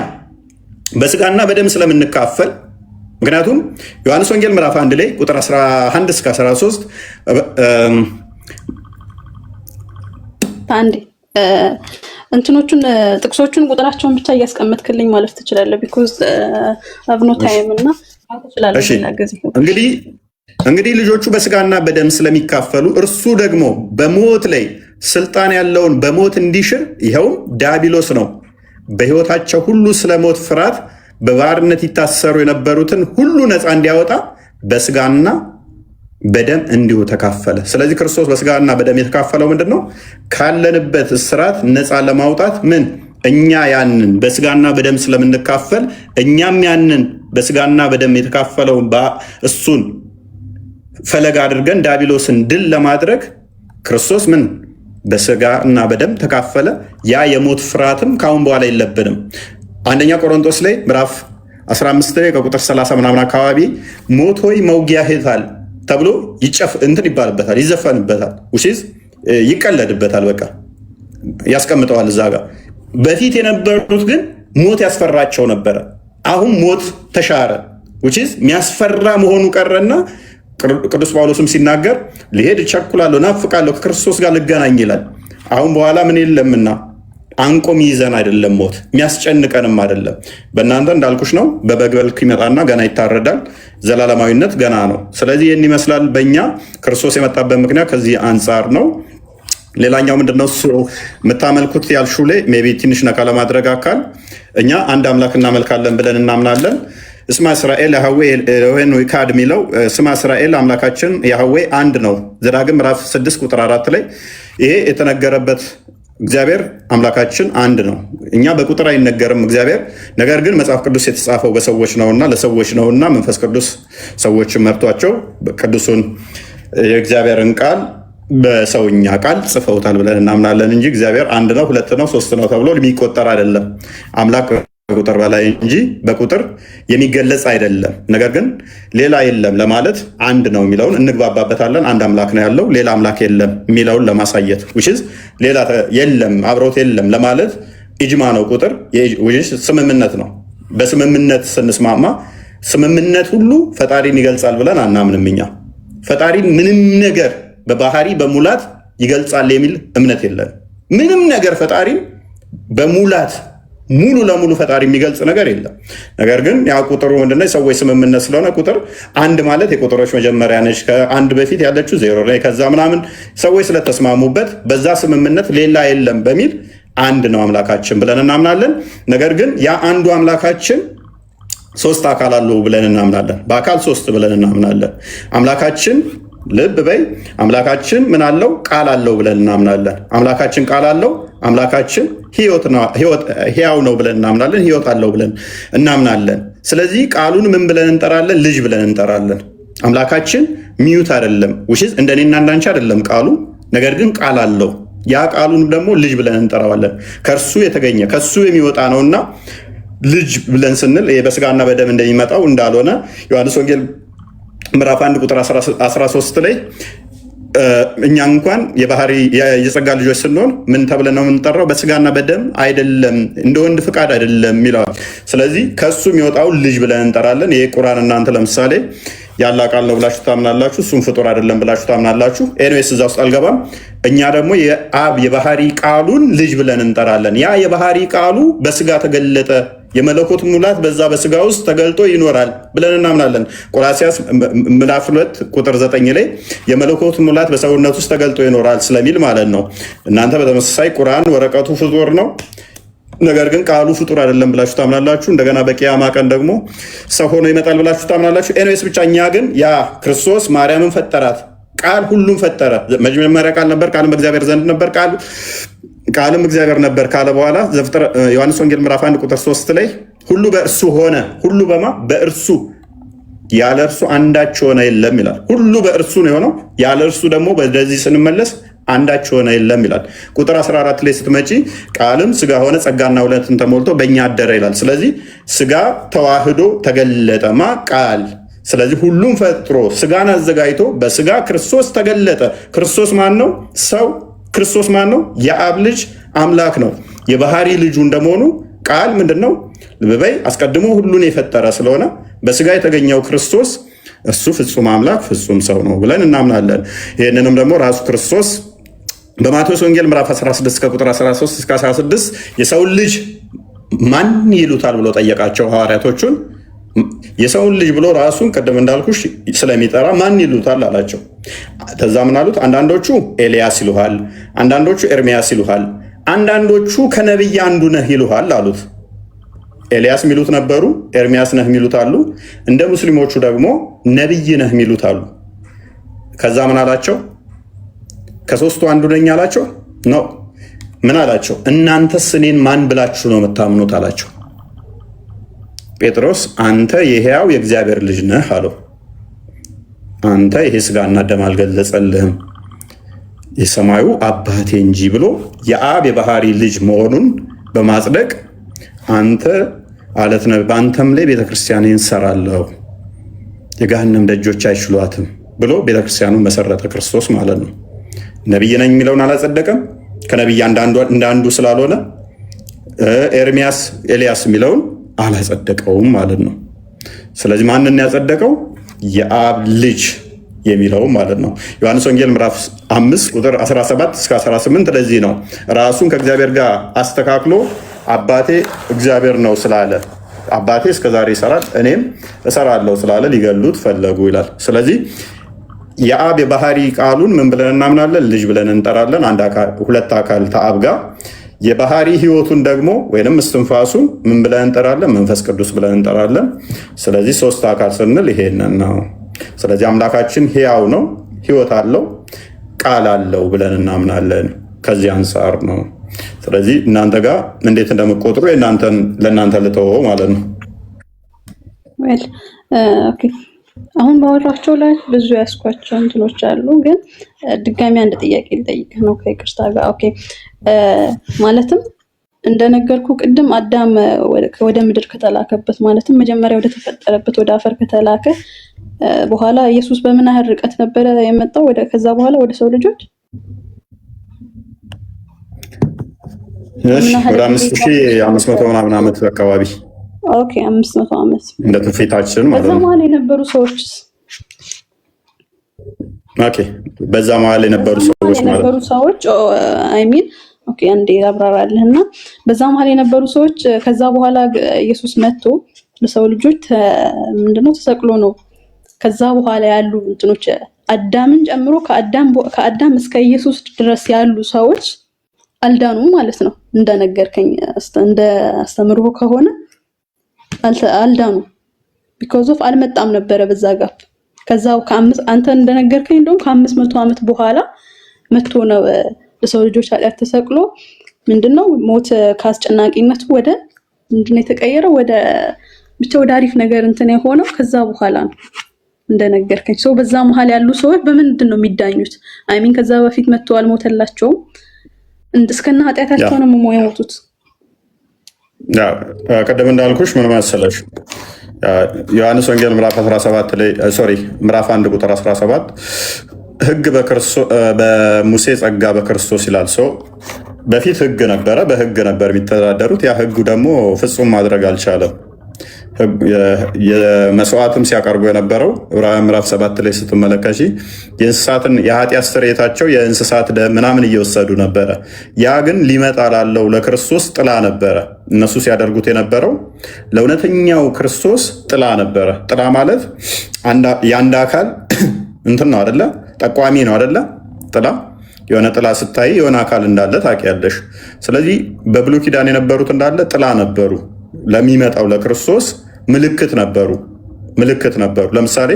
በስጋና በደም ስለምንካፈል። ምክንያቱም ዮሐንስ ወንጌል ምዕራፍ 1 ላይ ቁጥር 11 እስከ 13 አንዴ እንትኖቹን ጥቅሶቹን ቁጥራቸውን ብቻ እያስቀመጥክልኝ ማለት ትችላለህ። ቢኮዝ አብኖ ታይም እና እንግዲህ ልጆቹ በስጋና በደም ስለሚካፈሉ እርሱ ደግሞ በሞት ላይ ስልጣን ያለውን በሞት እንዲሽር ይኸውም ዲያብሎስ ነው። በሕይወታቸው ሁሉ ስለ ሞት ፍርሃት በባርነት ይታሰሩ የነበሩትን ሁሉ ነፃ እንዲያወጣ በስጋና በደም እንዲሁ ተካፈለ። ስለዚህ ክርስቶስ በስጋና በደም የተካፈለው ምንድን ነው? ካለንበት እስራት ነፃ ለማውጣት ምን እኛ ያንን በስጋና በደም ስለምንካፈል እኛም ያንን በስጋና በደም የተካፈለውን እሱን ፈለግ አድርገን ዲያብሎስን ድል ለማድረግ ክርስቶስ ምን በስጋና በደም ተካፈለ። ያ የሞት ፍርሃትም ካሁን በኋላ የለብንም። አንደኛ ቆሮንቶስ ላይ ምዕራፍ 15 ላይ ከቁጥር 30 ምናምን አካባቢ ሞት ሆይ መውጊያ ሄታል ተብሎ እንትን ይባልበታል፣ ይዘፈንበታል፣ ውሲዝ ይቀለድበታል። በቃ ያስቀምጠዋል እዛ ጋር። በፊት የነበሩት ግን ሞት ያስፈራቸው ነበረ። አሁን ሞት ተሻረ፣ ውሲዝ የሚያስፈራ መሆኑ ቀረና ቅዱስ ጳውሎስም ሲናገር ልሄድ እቸኩላለሁ፣ ናፍቃለሁ፣ ከክርስቶስ ጋር ልገናኝ ይላል። አሁን በኋላ ምን የለምና አንቆም ይዘን አይደለም፣ ሞት የሚያስጨንቀንም አይደለም። በእናንተ እንዳልኩሽ ነው፣ በበግ መልክ ይመጣና ገና ይታረዳል። ዘላለማዊነት ገና ነው። ስለዚህ ይህን ይመስላል። በእኛ ክርስቶስ የመጣበት ምክንያት ከዚህ አንጻር ነው። ሌላኛው ምንድነው እሱ የምታመልኩት ያልሹ ላይ ሜይ ቢ ትንሽ ነካ ለማድረግ አካል እኛ አንድ አምላክ እናመልካለን ብለን እናምናለን። ስማ እስራኤል ያህዌ ኤሎሄን ኢካድ የሚለው ስማ እስራኤል አምላካችን ያህዌ አንድ ነው። ዘዳግም ምዕራፍ 6 ቁጥር 4 ላይ ይሄ የተነገረበት እግዚአብሔር አምላካችን አንድ ነው። እኛ በቁጥር አይነገርም እግዚአብሔር። ነገር ግን መጽሐፍ ቅዱስ የተጻፈው በሰዎች ነውና ለሰዎች ነውና መንፈስ ቅዱስ ሰዎችን መርቷቸው ቅዱሱን የእግዚአብሔርን ቃል በሰውኛ ቃል ጽፈውታል ብለን እናምናለን እንጂ እግዚአብሔር አንድ ነው፣ ሁለት ነው፣ ሶስት ነው ተብሎ የሚቆጠር አይደለም። አምላክ ከቁጥር በላይ እንጂ በቁጥር የሚገለጽ አይደለም። ነገር ግን ሌላ የለም ለማለት አንድ ነው የሚለውን እንግባባበታለን። አንድ አምላክ ነው ያለው፣ ሌላ አምላክ የለም የሚለውን ለማሳየት ውሽዝ ሌላ የለም አብሮት የለም ለማለት ኢጅማ ነው። ቁጥር ስምምነት ነው። በስምምነት ስንስማማ ስምምነት ሁሉ ፈጣሪን ይገልጻል ብለን አናምንም። እኛ ፈጣሪን ምንም ነገር በባህሪ በሙላት ይገልጻል የሚል እምነት የለን። ምንም ነገር ፈጣሪን በሙላት ሙሉ ለሙሉ ፈጣሪ የሚገልጽ ነገር የለም። ነገር ግን ያ ቁጥሩ ምንድነው? የሰዎች ስምምነት ስለሆነ ቁጥር አንድ ማለት የቁጥሮች መጀመሪያ ነች። ከአንድ በፊት ያለችው ዜሮ ላይ ከዛ ምናምን ሰዎች ስለተስማሙበት በዛ ስምምነት ሌላ የለም በሚል አንድ ነው አምላካችን ብለን እናምናለን። ነገር ግን ያ አንዱ አምላካችን ሶስት አካል አለው ብለን እናምናለን። በአካል ሶስት ብለን እናምናለን። አምላካችን ልብ በይ። አምላካችን ምን አለው? ቃል አለው ብለን እናምናለን። አምላካችን ቃል አለው። አምላካችን ሕያው ነው ብለን እናምናለን። ሕይወት አለው ብለን እናምናለን። ስለዚህ ቃሉን ምን ብለን እንጠራለን? ልጅ ብለን እንጠራለን። አምላካችን ሚዩት አይደለም፣ ውሽዝ እንደኔና እንዳንቺ አይደለም ቃሉ። ነገር ግን ቃል አለው። ያ ቃሉን ደግሞ ልጅ ብለን እንጠራዋለን። ከእርሱ የተገኘ ከእሱ የሚወጣ ነውና ልጅ ብለን ስንል በስጋና በደም እንደሚመጣው እንዳልሆነ ዮሐንስ ወንጌል ምዕራፍ 1 ቁጥር 13 ላይ እኛ እንኳን የጸጋ ልጆች ስንሆን ምን ተብለን ነው የምንጠራው? በስጋና በደም አይደለም፣ እንደ ወንድ ፍቃድ አይደለም ይለዋል። ስለዚህ ከእሱ የሚወጣው ልጅ ብለን እንጠራለን። ይሄ ቁርአን እናንተ ለምሳሌ ያለ ቃል ነው ብላችሁ ታምናላችሁ፣ እሱም ፍጡር አይደለም ብላችሁ ታምናላችሁ። ኤኒዌይስ እዛ ውስጥ አልገባም። እኛ ደግሞ የአብ የባህሪ ቃሉን ልጅ ብለን እንጠራለን። ያ የባህሪ ቃሉ በስጋ ተገለጠ፣ የመለኮት ሙላት በዛ በስጋ ውስጥ ተገልጦ ይኖራል ብለን እናምናለን። ቆላሲያስ ምዕራፍ 2 ቁጥር 9 ላይ የመለኮት ሙላት በሰውነት ውስጥ ተገልጦ ይኖራል ስለሚል ማለት ነው። እናንተ በተመሳሳይ ቁርአን ወረቀቱ ፍጡር ነው፣ ነገር ግን ቃሉ ፍጡር አይደለም ብላችሁ ታምናላችሁ። እንደገና በቂያማ ቀን ደግሞ ሰው ሆኖ ይመጣል ብላችሁ ታምናላችሁ። ኤኒዌይስ ብቻ እኛ ግን ያ ክርስቶስ ማርያምን ፈጠራት፣ ቃል ሁሉም ፈጠረ። መጀመሪያ ቃል ነበር፣ ቃልም በእግዚአብሔር ዘንድ ነበር፣ ቃልም እግዚአብሔር ነበር ካለ በኋላ ዮሐንስ ወንጌል ምዕራፍ 1 ቁጥር 3 ላይ ሁሉ በእርሱ ሆነ፣ ሁሉ በእርሱ ያለ እርሱ አንዳች ሆነ የለም ይላል። ሁሉ በእርሱ ነው የሆነው፣ ያለ እርሱ ደግሞ በዚህ ስንመለስ አንዳች ሆነ የለም ይላል። ቁጥር 14 ላይ ስትመጪ ቃልም ስጋ ሆነ ጸጋና እውነትን ተሞልቶ በእኛ አደረ ይላል። ስለዚህ ስጋ ተዋህዶ ተገለጠማ ቃል። ስለዚህ ሁሉም ፈጥሮ ስጋን አዘጋጅቶ በስጋ ክርስቶስ ተገለጠ። ክርስቶስ ማን ነው? ሰው። ክርስቶስ ማን ነው? የአብ ልጅ አምላክ ነው። የባህሪ ልጁ እንደመሆኑ ቃል ምንድን ነው? ልበይ አስቀድሞ ሁሉን የፈጠረ ስለሆነ በስጋ የተገኘው ክርስቶስ እሱ ፍጹም አምላክ ፍጹም ሰው ነው ብለን እናምናለን። ይህንንም ደግሞ ራሱ ክርስቶስ በማቴዎስ ወንጌል ምዕራፍ 16 ከቁጥር 13 እስከ 16 የሰውን ልጅ ማን ይሉታል ብሎ ጠየቃቸው ሐዋርያቶቹን። የሰውን ልጅ ብሎ ራሱን ቅድም እንዳልኩሽ ስለሚጠራ ማን ይሉታል አላቸው። ከዛ ምን አሉት? አንዳንዶቹ ኤልያስ ይሉሃል፣ አንዳንዶቹ ኤርሚያስ ይሉሃል፣ አንዳንዶቹ ከነቢይ አንዱ ነህ ይሉሃል አሉት። ኤልያስ የሚሉት ነበሩ፣ ኤርሚያስ ነህ የሚሉት አሉ፣ እንደ ሙስሊሞቹ ደግሞ ነቢይ ነህ የሚሉት አሉ። ከዛ ምን አላቸው? ከሶስቱ አንዱ ነኝ አላቸው። ነው ምን አላቸው? እናንተስ እኔን ማን ብላችሁ ነው የምታምኑት አላቸው። ጴጥሮስ አንተ የሕያው የእግዚአብሔር ልጅ ነህ አለው። አንተ ይሄ ስጋና ደም አልገለጸልህም የሰማዩ አባቴ እንጂ ብሎ የአብ የባህሪ ልጅ መሆኑን በማጽደቅ አንተ አለት ነህ፣ በአንተም ላይ ቤተክርስቲያንን እንሰራለሁ፣ የገሃነም ደጆች አይችሏትም ብሎ ቤተክርስቲያኑን መሰረተ ክርስቶስ ማለት ነው። ነቢይ ነኝ የሚለውን አላጸደቀም፣ ከነቢይ እንዳንዱ ስላልሆነ። ኤርሚያስ ኤልያስ የሚለውን አላጸደቀውም ማለት ነው። ስለዚህ ማንን ያጸደቀው? የአብ ልጅ የሚለው ማለት ነው። ዮሐንስ ወንጌል ምዕራፍ 5 ቁጥር 17 እስከ 18 ለዚህ ነው ራሱን ከእግዚአብሔር ጋር አስተካክሎ አባቴ እግዚአብሔር ነው ስላለ፣ አባቴ እስከዛሬ ይሰራል እኔም እሰራለሁ ስላለ ሊገሉት ፈለጉ ይላል። ስለዚህ የአብ የባህሪ ቃሉን ምን ብለን እናምናለን? ልጅ ብለን እንጠራለን። ሁለት አካል ከአብ ጋር። የባህሪ ህይወቱን ደግሞ ወይም እስትንፋሱን ምን ብለን እንጠራለን? መንፈስ ቅዱስ ብለን እንጠራለን። ስለዚህ ሶስት አካል ስንል ይሄንን ነው። ስለዚህ አምላካችን ሕያው ነው፣ ህይወት አለው፣ ቃል አለው ብለን እናምናለን። ከዚህ አንጻር ነው። ስለዚህ እናንተ ጋር እንዴት እንደምቆጥሩ ለእናንተ ልተወው ማለት ነው። አሁን ባወራቸው ላይ ብዙ ያስኳቸው እንትኖች አሉ፣ ግን ድጋሚ አንድ ጥያቄ ልጠይቅህ ነው ከይቅርታ ጋር። ኦኬ ማለትም እንደነገርኩ ቅድም አዳም ወደ ምድር ከተላከበት ማለትም መጀመሪያ ወደ ተፈጠረበት ወደ አፈር ከተላከ በኋላ ኢየሱስ በምን ያህል ርቀት ነበረ የመጣው? ከዛ በኋላ ወደ ሰው ልጆች ወደ 5500 ምናምን ዓመት አካባቢ። ኦኬ 500 ዓመት እንደ ትውፊታችን ማለት ነው። በዛ መሀል የነበሩ ሰዎች በዛ መሀል የነበሩ ሰዎች አይ ሚን ኦኬ አንዴ አብራራለህና በዛ መሀል የነበሩ ሰዎች ከዛ በኋላ ኢየሱስ መጥቶ ለሰው ልጆች ምንድነው ተሰቅሎ ነው። ከዛ በኋላ ያሉ እንትኖች አዳምን ጨምሮ ከአዳም እስከ ኢየሱስ ድረስ ያሉ ሰዎች አልዳኑ ማለት ነው። እንደነገርከኝ እንደ አስተምሮ ከሆነ አልዳኑ ቢኮዝ ኦፍ አልመጣም ነበረ በዛ ጋር ከዛው አንተ እንደነገርከኝ እንደውም ከ500 ዓመት በኋላ መጥቶ ነው ለሰው ልጆች ኃጢአት ተሰቅሎ ምንድነው ሞት ካስጨናቂነቱ ወደ ምንድነው የተቀየረው ወደ ብቻ ወደ አሪፍ ነገር እንትን የሆነው ከዛ በኋላ ነው እንደነገርከኝ። ሰው በዛ መሀል ያሉ ሰዎች በምንድን ነው የሚዳኙት? አይሚን ከዛ በፊት መጥቶ አልሞተላቸውም እስከና ኃጢአታቸው ነው የሞቱት። ቀደም እንዳልኩሽ ምን መሰለሽ ዮሐንስ ወንጌል ምዕራፍ 17 ላይ ምዕራፍ 1 ቁጥር 17 ሕግ በሙሴ ጸጋ በክርስቶስ ይላል። ሰው በፊት ሕግ ነበረ፣ በሕግ ነበር የሚተዳደሩት። ያ ሕጉ ደግሞ ፍጹም ማድረግ አልቻለም። የመስዋዕትም ሲያቀርቡ የነበረው ዕብራውያን ምዕራፍ 7 ላይ ስትመለከቺ የእንስሳትን የኃጢአት ስርየታቸው የእንስሳት ደም ምናምን እየወሰዱ ነበረ። ያ ግን ሊመጣ ላለው ለክርስቶስ ጥላ ነበረ። እነሱ ሲያደርጉት የነበረው ለእውነተኛው ክርስቶስ ጥላ ነበረ። ጥላ ማለት የአንድ አካል እንትን ነው አደለ? ጠቋሚ ነው አደለ? ጥላ የሆነ ጥላ ስታይ የሆነ አካል እንዳለ ታውቂያለሽ። ስለዚህ በብሉይ ኪዳን የነበሩት እንዳለ ጥላ ነበሩ፣ ለሚመጣው ለክርስቶስ ምልክት ነበሩ። ለምሳሌ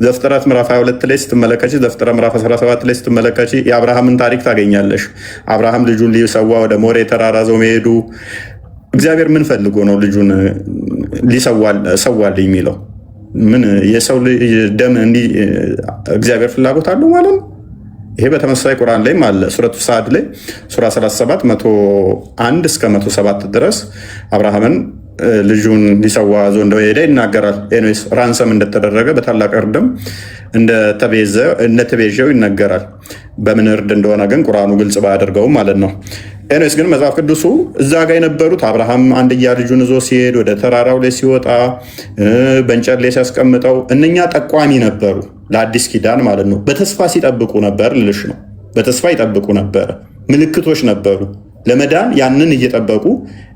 ዘፍጥረት ምዕራፍ 22 ላይ ስትመለከቺ፣ ዘፍጥረት ምዕራፍ 17 ላይ ስትመለከቺ የአብርሃምን ታሪክ ታገኛለሽ። አብርሃም ልጁን ሊሰዋ ወደ ሞሬ ተራራ ይዞ መሄዱ እግዚአብሔር ምን ፈልጎ ነው ልጁን ሊሰዋልኝ የሚለው? ምን የሰው ደም እንዲህ እግዚአብሔር ፍላጎት አለው ማለት ነው። ይሄ በተመሳሳይ ቁርአን ላይም አለ። ሱረቱ ሳዕድ ላይ ሱራ 37 101 እስከ 107 ድረስ አብርሃምን ልጁን ሊሰዋ ይዞ እንደሄደ ይናገራል። ኤኒዌይስ ራንሰም እንደተደረገ በታላቅ እርድም እንደተቤዠው ይነገራል። በምን እርድ እንደሆነ ግን ቁርአኑ ግልጽ ባያደርገውም ማለት ነው። ኤኒዌይስ ግን መጽሐፍ ቅዱሱ እዛ ጋር የነበሩት አብርሃም አንድያ ልጁን ይዞ ሲሄድ ወደ ተራራው ላይ ሲወጣ በእንጨት ላይ ሲያስቀምጠው እነኛ ጠቋሚ ነበሩ ለአዲስ ኪዳን ማለት ነው። በተስፋ ሲጠብቁ ነበር ልልሽ ነው። በተስፋ ይጠብቁ ነበረ። ምልክቶች ነበሩ ለመዳን ያንን እየጠበቁ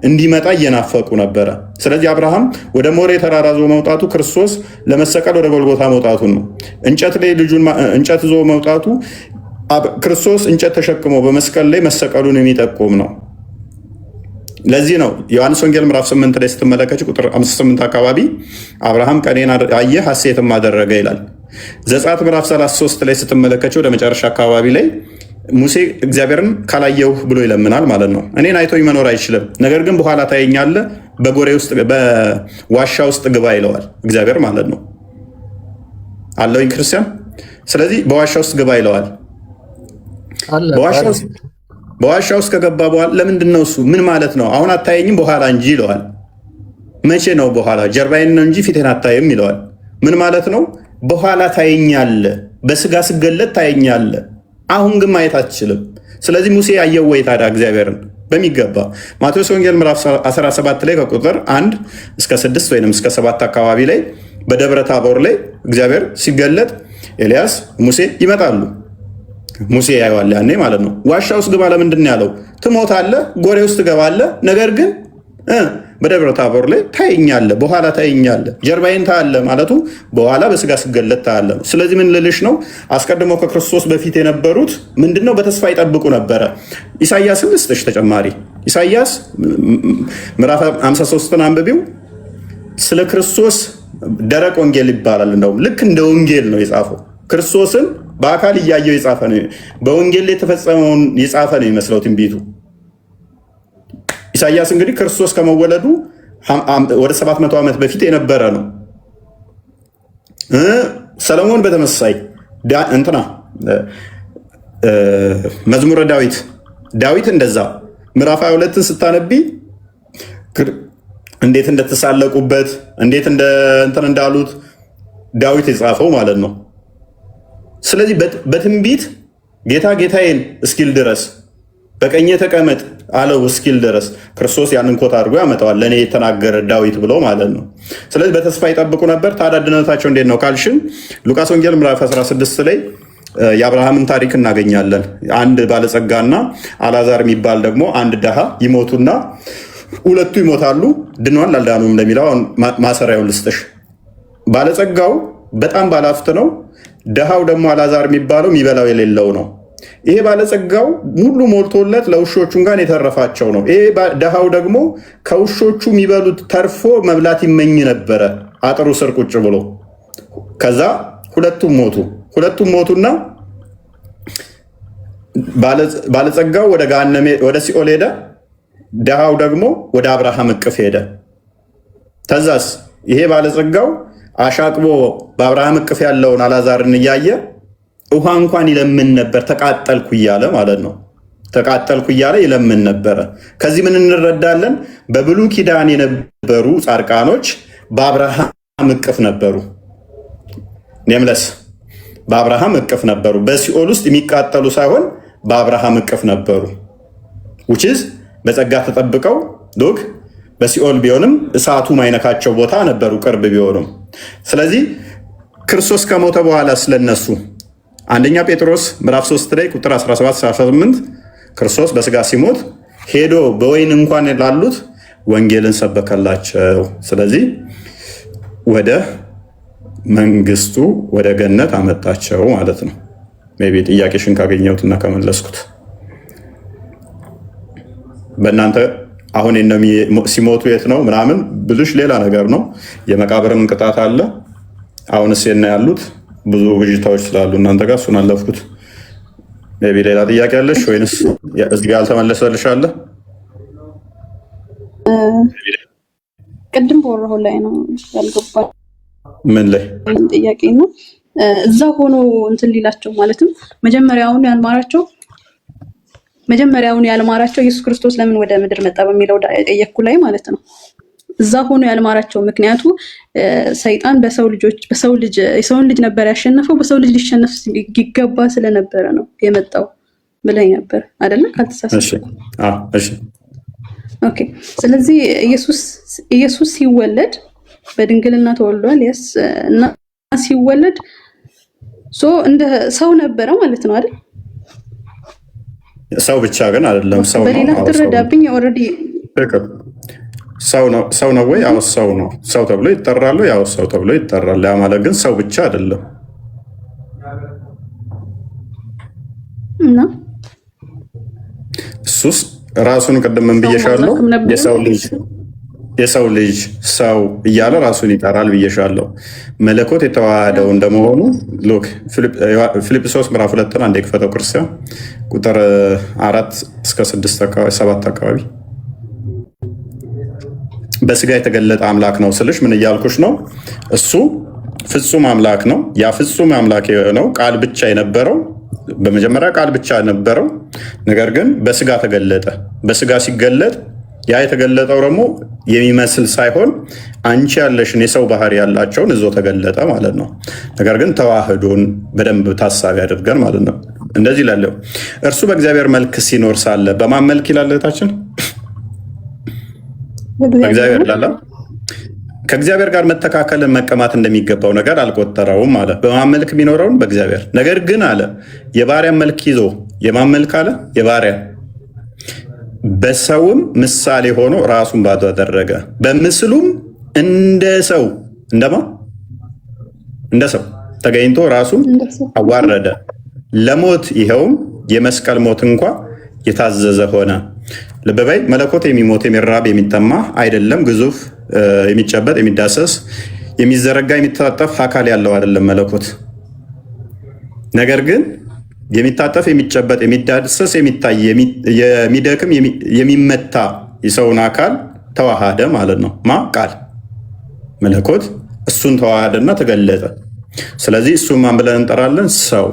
እንዲመጣ እየናፈቁ ነበረ። ስለዚህ አብርሃም ወደ ሞሬ ተራራ ይዞ መውጣቱ ክርስቶስ ለመሰቀል ወደ ጎልጎታ መውጣቱን ነው። እንጨት ላይ ልጁን እንጨት ይዞ መውጣቱ ክርስቶስ እንጨት ተሸክሞ በመስቀል ላይ መሰቀሉን የሚጠቁም ነው። ለዚህ ነው ዮሐንስ ወንጌል ምዕራፍ 8 ላይ ስትመለከች ቁጥር 58 አካባቢ አብርሃም ቀኔን አየ ሐሴትም አደረገ ይላል። ዘጸአት ምዕራፍ 33 ላይ ስትመለከች ወደ መጨረሻ አካባቢ ላይ ሙሴ እግዚአብሔርን ካላየው ብሎ ይለምናል ማለት ነው። እኔን አይቶኝ መኖር አይችልም፣ ነገር ግን በኋላ ታየኛለህ፣ በዋሻ ውስጥ ግባ ይለዋል እግዚአብሔር ማለት ነው። አለውኝ ክርስቲያን። ስለዚህ በዋሻ ውስጥ ግባ ይለዋል። በዋሻ ውስጥ ከገባ በኋላ ለምንድን ነው እሱ ምን ማለት ነው? አሁን አታየኝም በኋላ እንጂ ይለዋል። መቼ ነው በኋላ? ጀርባዬን ነው እንጂ ፊቴን አታየም ይለዋል። ምን ማለት ነው? በኋላ ታየኛለህ፣ በስጋ ስገለጥ ታየኛለህ፣ አሁን ግን ማየት አትችልም። ስለዚህ ሙሴ ያየው ወይ ታዲያ እግዚአብሔርን በሚገባ ማቴዎስ ወንጌል ምዕራፍ 17 ላይ ከቁጥር 1 እስከ 6 ወይም እስከ 7 አካባቢ ላይ በደብረ ታቦር ላይ እግዚአብሔር ሲገለጥ ኤልያስ ሙሴ ይመጣሉ። ሙሴ ያየዋል ያኔ ማለት ነው። ዋሻ ውስጥ ግባ ለምንድን ነው ያለው? ትሞታለህ፣ ጎሬ ውስጥ ትገባለህ፣ ነገር ግን በደብረ ታቦር ላይ ታየኛለህ፣ በኋላ ታየኛለህ፣ ጀርባዬን ታያለህ ማለቱ በኋላ በስጋ ስገለጥ ታያለህ ነው። ስለዚህ ምን ልልሽ ነው? አስቀድሞ ከክርስቶስ በፊት የነበሩት ምንድነው? በተስፋ ይጠብቁ ነበረ። ኢሳያስን ልስጥሽ ተጨማሪ። ኢሳያስ ምዕራፍ 53ን አንብቢው። ስለ ክርስቶስ ደረቅ ወንጌል ይባላል። እንደውም ልክ እንደ ወንጌል ነው የጻፈው። ክርስቶስን በአካል እያየው የጻፈ ነው። በወንጌል ላይ የተፈጸመውን የጻፈ ነው ይመስለው ትንቢቱ። ኢሳያስ እንግዲህ ክርስቶስ ከመወለዱ ወደ 700 ዓመት በፊት የነበረ ነው። ሰለሞን በተመሳሳይ መዝሙረ ዳዊት እንደዛ ምዕራፍ 22ን ስታነቢ እንዴት እንደተሳለቁበት እንዴት እንትን እንዳሉት ዳዊት የጻፈው ማለት ነው። ስለዚህ በትንቢት ጌታ ጌታዬን እስኪል ድረስ በቀኜ ተቀመጥ አለው እስኪል ድረስ ክርስቶስ ያንን ኮት አድርጎ ያመጣዋል። ለእኔ የተናገረ ዳዊት ብሎ ማለት ነው። ስለዚህ በተስፋ ይጠብቁ ነበር። ታዲያ ድነታቸው እንዴት ነው ካልሽን ሉቃስ ወንጌል ምዕራፍ 16 ላይ የአብርሃምን ታሪክ እናገኛለን። አንድ ባለጸጋና አልዓዛር የሚባል ደግሞ አንድ ድሃ ይሞቱና ሁለቱ ይሞታሉ። ድነዋል አልዳኑም ለሚለው ማሰሪያውን ልስጥሽ። ባለጸጋው በጣም ባለሀብት ነው። ድሃው ደግሞ አልዓዛር የሚባለው የሚበላው የሌለው ነው። ይሄ ባለጸጋው ሙሉ ሞልቶለት ለውሾቹን ጋር የተረፋቸው ነው። ይሄ ድሃው ደግሞ ከውሾቹ የሚበሉት ተርፎ መብላት ይመኝ ነበረ አጥሩ ስር ቁጭ ብሎ። ከዛ ሁለቱም ሞቱ። ሁለቱም ሞቱና ባለጸጋው ወደ ገሃነም ወደ ሲኦል ሄደ፣ ድሃው ደግሞ ወደ አብርሃም እቅፍ ሄደ። ተዛስ ይሄ ባለጸጋው አሻቅቦ በአብርሃም እቅፍ ያለውን አልዓዛርን እያየ ውሃ እንኳን ይለምን ነበር፣ ተቃጠልኩ እያለ ማለት ነው። ተቃጠልኩ እያለ ይለምን ነበረ። ከዚህ ምን እንረዳለን? በብሉይ ኪዳን የነበሩ ጻድቃኖች በአብርሃም እቅፍ ነበሩ። ኔምለስ በአብርሃም እቅፍ ነበሩ። በሲኦል ውስጥ የሚቃጠሉ ሳይሆን በአብርሃም እቅፍ ነበሩ። ውችዝ በጸጋ ተጠብቀው ዶግ በሲኦል ቢሆንም እሳቱ ማይነካቸው ቦታ ነበሩ፣ ቅርብ ቢሆኑም። ስለዚህ ክርስቶስ ከሞተ በኋላ ስለነሱ አንደኛ ጴጥሮስ ምዕራፍ 3 ላይ ቁጥር 17-18 ክርስቶስ በስጋ ሲሞት ሄዶ በወይን እንኳን ላሉት ወንጌልን ሰበከላቸው። ስለዚህ ወደ መንግስቱ ወደ ገነት አመጣቸው ማለት ነው። ሜይ ቢ ጥያቄሽን ካገኘሁትና ከመለስኩት በእናንተ አሁን ሲሞቱ የት ነው ምናምን ብልሽ ሌላ ነገር ነው። የመቃብርም ቅጣት አለ። አሁንስ የና ያሉት ብዙ ብዥታዎች ስላሉ እናንተ ጋር እሱን አለፍኩት። ሜይ ቢ ሌላ ጥያቄ አለሽ ወይንስ እዚህ ጋር ያልተመለሰልሽ አለ? ቅድም በወራሁ ላይ ነው ያልገባል። ምን ላይ ጥያቄ ነው? እዛ ሆኖ እንትን ሊላቸው ማለትም መጀመሪያውን ያልማራቸው ኢየሱስ ክርስቶስ ለምን ወደ ምድር መጣ በሚለው ጠየቅኩ ላይ ማለት ነው። እዛ ሆኖ ያልማራቸው ምክንያቱ ሰይጣን የሰውን ልጅ ነበር ያሸነፈው፣ በሰው ልጅ ሊሸነፍ ይገባ ስለነበረ ነው የመጣው ብለኝ ነበር አይደለ? ካልተሳሳትኩ። እሺ ኦኬ። ስለዚህ ኢየሱስ ሲወለድ በድንግልና ተወልዷል። እና ሲወለድ እንደ ሰው ነበረ ማለት ነው አይደል? ሰው ብቻ ግን አይደለም። ሰው ነው። በሌላ ተረዳብኝ። ኦልሬዲ ሰው ነው ወይ? አዎ ሰው ነው። ሰው ተብሎ ይጠራሉ። ያው ሰው ተብሎ ይጠራል። ያ ማለት ግን ሰው ብቻ አይደለም እና እሱስ ራሱን ቅድም ምን ብዬሻለሁ? የሰው ልጅ ሰው እያለ ራሱን ይጠራል ብዬሻለሁ። መለኮት የተዋሃደው እንደመሆኑ ሉክ ፊልጵስዩስ ምዕራፍ 2 አንዴ ክፈተው ክርስቲያን ቁጥር 4-7 አካባቢ በስጋ የተገለጠ አምላክ ነው ስልሽ ምን እያልኩሽ ነው? እሱ ፍጹም አምላክ ነው። ያ ፍጹም አምላክ የሆነው ቃል ብቻ የነበረው በመጀመሪያ ቃል ብቻ የነበረው ነገር ግን በስጋ ተገለጠ። በስጋ ሲገለጥ ያ የተገለጠው ደግሞ የሚመስል ሳይሆን አንቺ ያለሽን የሰው ባህሪ ያላቸውን እዞ ተገለጠ ማለት ነው። ነገር ግን ተዋህዶን በደንብ ታሳቢ አድርገን ማለት ነው። እንደዚህ ላለው እርሱ በእግዚአብሔር መልክ ሲኖር ሳለ በማን መልክ ይላል እህታችን? በእግዚአብሔር ላላ ከእግዚአብሔር ጋር መተካከልን መቀማት እንደሚገባው ነገር አልቆጠረውም አለ። በማን መልክ የሚኖረውን? በእግዚአብሔር። ነገር ግን አለ የባሪያን መልክ ይዞ የማን መልክ አለ? የባሪያ በሰውም ምሳሌ ሆኖ ራሱን ባዶ አደረገ። በምስሉም እንደ ሰው እንደ ሰው ተገኝቶ ራሱን አዋረደ፣ ለሞት ይኸውም የመስቀል ሞት እንኳ የታዘዘ ሆነ። ልብ በይ፣ መለኮት የሚሞት የሚራብ የሚጠማ አይደለም። ግዙፍ የሚጨበጥ የሚዳሰስ የሚዘረጋ የሚታጠፍ አካል ያለው አይደለም መለኮት። ነገር ግን የሚታጠፍ የሚጨበጥ የሚዳሰስ የሚታይ የሚደክም የሚመታ የሰውን አካል ተዋሃደ ማለት ነው። ቃል መለኮት እሱን ተዋሃደና ተገለጠ። ስለዚህ እሱን ማን ብለን እንጠራለን? ሰው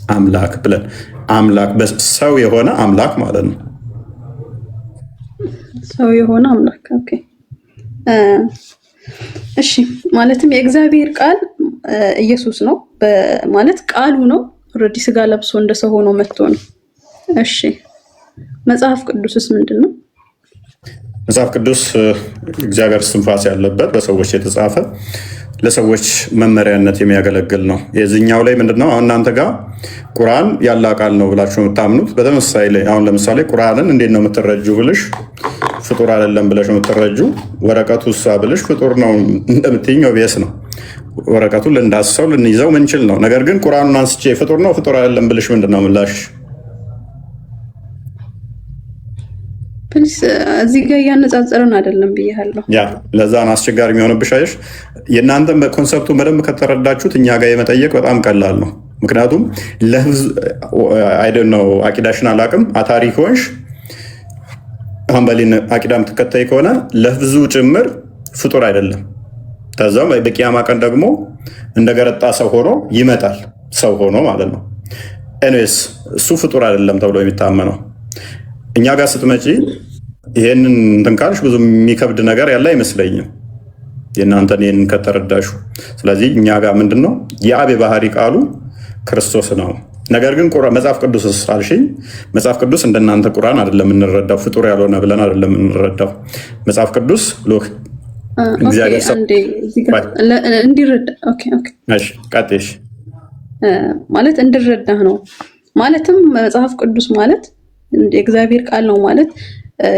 አምላክ ብለን። አምላክ ሰው የሆነ አምላክ ማለት ነው። ሰው የሆነ አምላክ። ኦኬ እሺ። ማለትም የእግዚአብሔር ቃል ኢየሱስ ነው ማለት ቃሉ ነው። ኦልሬዲ ስጋ ለብሶ እንደ ሰው ሆኖ መጥቶ ነው። እሺ መጽሐፍ ቅዱስስ ምንድን ነው? መጽሐፍ ቅዱስ እግዚአብሔር እስትንፋስ ያለበት በሰዎች የተጻፈ ለሰዎች መመሪያነት የሚያገለግል ነው። የዚህኛው ላይ ምንድነው አሁን እናንተ ጋር ቁርአን ያለ ቃል ነው ብላችሁ የምታምኑት በተመሳሳይ ላይ አሁን ለምሳሌ ቁርአንን እንዴት ነው የምትረጁ ብልሽ ፍጡር አይደለም ብለሽ የምትረጁ ወረቀቱ እሷ ብልሽ ፍጡር ነው እንደምትይኝ ኦብቪየስ ነው። ወረቀቱን ልንዳስሰው ልንይዘው ምንችል ነው። ነገር ግን ቁርአኑን አንስቼ ፍጡር ነው ፍጡር አይደለም ብልሽ ምንድነው ምላሽ? ፕሊስ እዚህ ጋር እያነጻጸርን አይደለም ብያለሁ። ያ ለዛ ነው አስቸጋሪ የሚሆንብሽ። አየሽ የእናንተም ኮንሰፕቱን በደንብ ከተረዳችሁት እኛ ጋር የመጠየቅ በጣም ቀላል ነው። ምክንያቱም አይደን ነው አቂዳሽን አላቅም አታሪ ከሆንሽ ሀንበሊን አቂዳ የምትከተይ ከሆነ ለህዝቡ ጭምር ፍጡር አይደለም። ከዛም በቂያማ ቀን ደግሞ እንደገረጣ ሰው ሆኖ ይመጣል። ሰው ሆኖ ማለት ነው። ኤኒዌይስ እሱ ፍጡር አይደለም ተብሎ የሚታመነው። እኛ ጋር ስትመጪ ይሄንን እንትን ካልሽ ብዙ የሚከብድ ነገር ያለ አይመስለኝም የእናንተን ይህንን ከተረዳሹ። ስለዚህ እኛ ጋር ምንድን ነው የአብ ባህሪ ቃሉ ክርስቶስ ነው። ነገር ግን መጽሐፍ ቅዱስ አልሽኝ። መጽሐፍ ቅዱስ እንደናንተ ቁርአን አይደለም የምንረዳው፣ ፍጡር ያልሆነ ብለን አይደለም የምንረዳው። መጽሐፍ ቅዱስ ሎክ እግዚአብሔር እንዲረዳ ማለት እንድረዳ ነው። ማለትም መጽሐፍ ቅዱስ ማለት የእግዚአብሔር ቃል ነው ማለት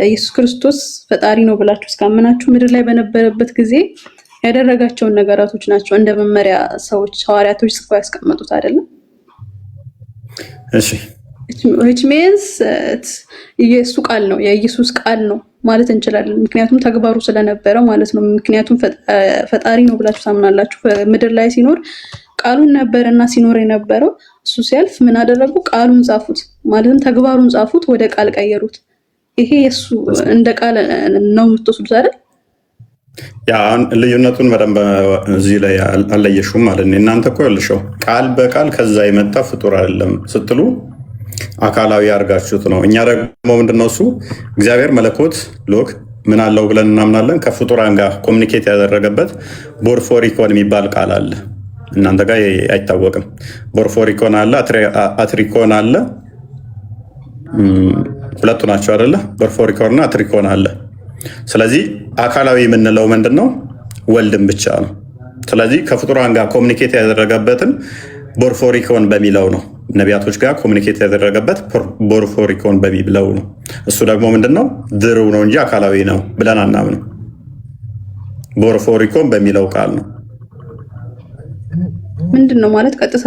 ኢየሱስ ክርስቶስ ፈጣሪ ነው ብላችሁ እስካመናችሁ ምድር ላይ በነበረበት ጊዜ ያደረጋቸውን ነገራቶች ናቸው እንደ መመሪያ ሰዎች ሐዋርያቶች ጽፈው ያስቀመጡት አይደለም። እሺ which means ኢየሱስ ቃል ነው የኢየሱስ ቃል ነው ማለት እንችላለን። ምክንያቱም ተግባሩ ስለነበረ ማለት ነው። ምክንያቱም ፈጣሪ ነው ብላችሁ ታምናላችሁ። ምድር ላይ ሲኖር ቃሉን ነበርና ሲኖር የነበረው እሱ ሲያልፍ ምን አደረጉ? ቃሉን ጻፉት፣ ማለትም ተግባሩን ጻፉት፣ ወደ ቃል ቀየሩት። ይሄ የሱ እንደ ቃል ነው የምትወስዱት አይደል? ያ ልዩነቱን በደንብ እዚህ ላይ አለየሽውም ማለት ነው። እናንተ እኮ ያልሽው ቃል በቃል ከዛ የመጣ ፍጡር አይደለም ስትሉ አካላዊ አድርጋችሁት ነው። እኛ ደግሞ ምንድነው እሱ እግዚአብሔር መለኮት ሎክ ምን አለው ብለን እናምናለን። ከፍጡራን ጋር ኮሚኒኬት ያደረገበት ቦርፎሪኮን የሚባል ቃል አለ። እናንተ ጋር አይታወቅም። ቦርፎሪኮን አለ፣ አትሪኮን አለ። ሁለቱ ናቸው አይደለ? ቦርፎሪኮን እና አትሪኮን አለ። ስለዚህ አካላዊ የምንለው ምንድነው? ወልድም ብቻ ነው። ስለዚህ ከፍጡራን ጋር ኮሚኒኬት ያደረገበትን ቦርፎሪኮን በሚለው ነው። ነቢያቶች ጋር ኮሚኒኬት ያደረገበት ቦርፎሪኮን በሚለው ነው። እሱ ደግሞ ምንድነው? ድርው ነው እንጂ አካላዊ ነው ብለን አናምንም። ቦርፎሪኮን በሚለው ቃል ነው። ምንድነው ማለት ቀጥታ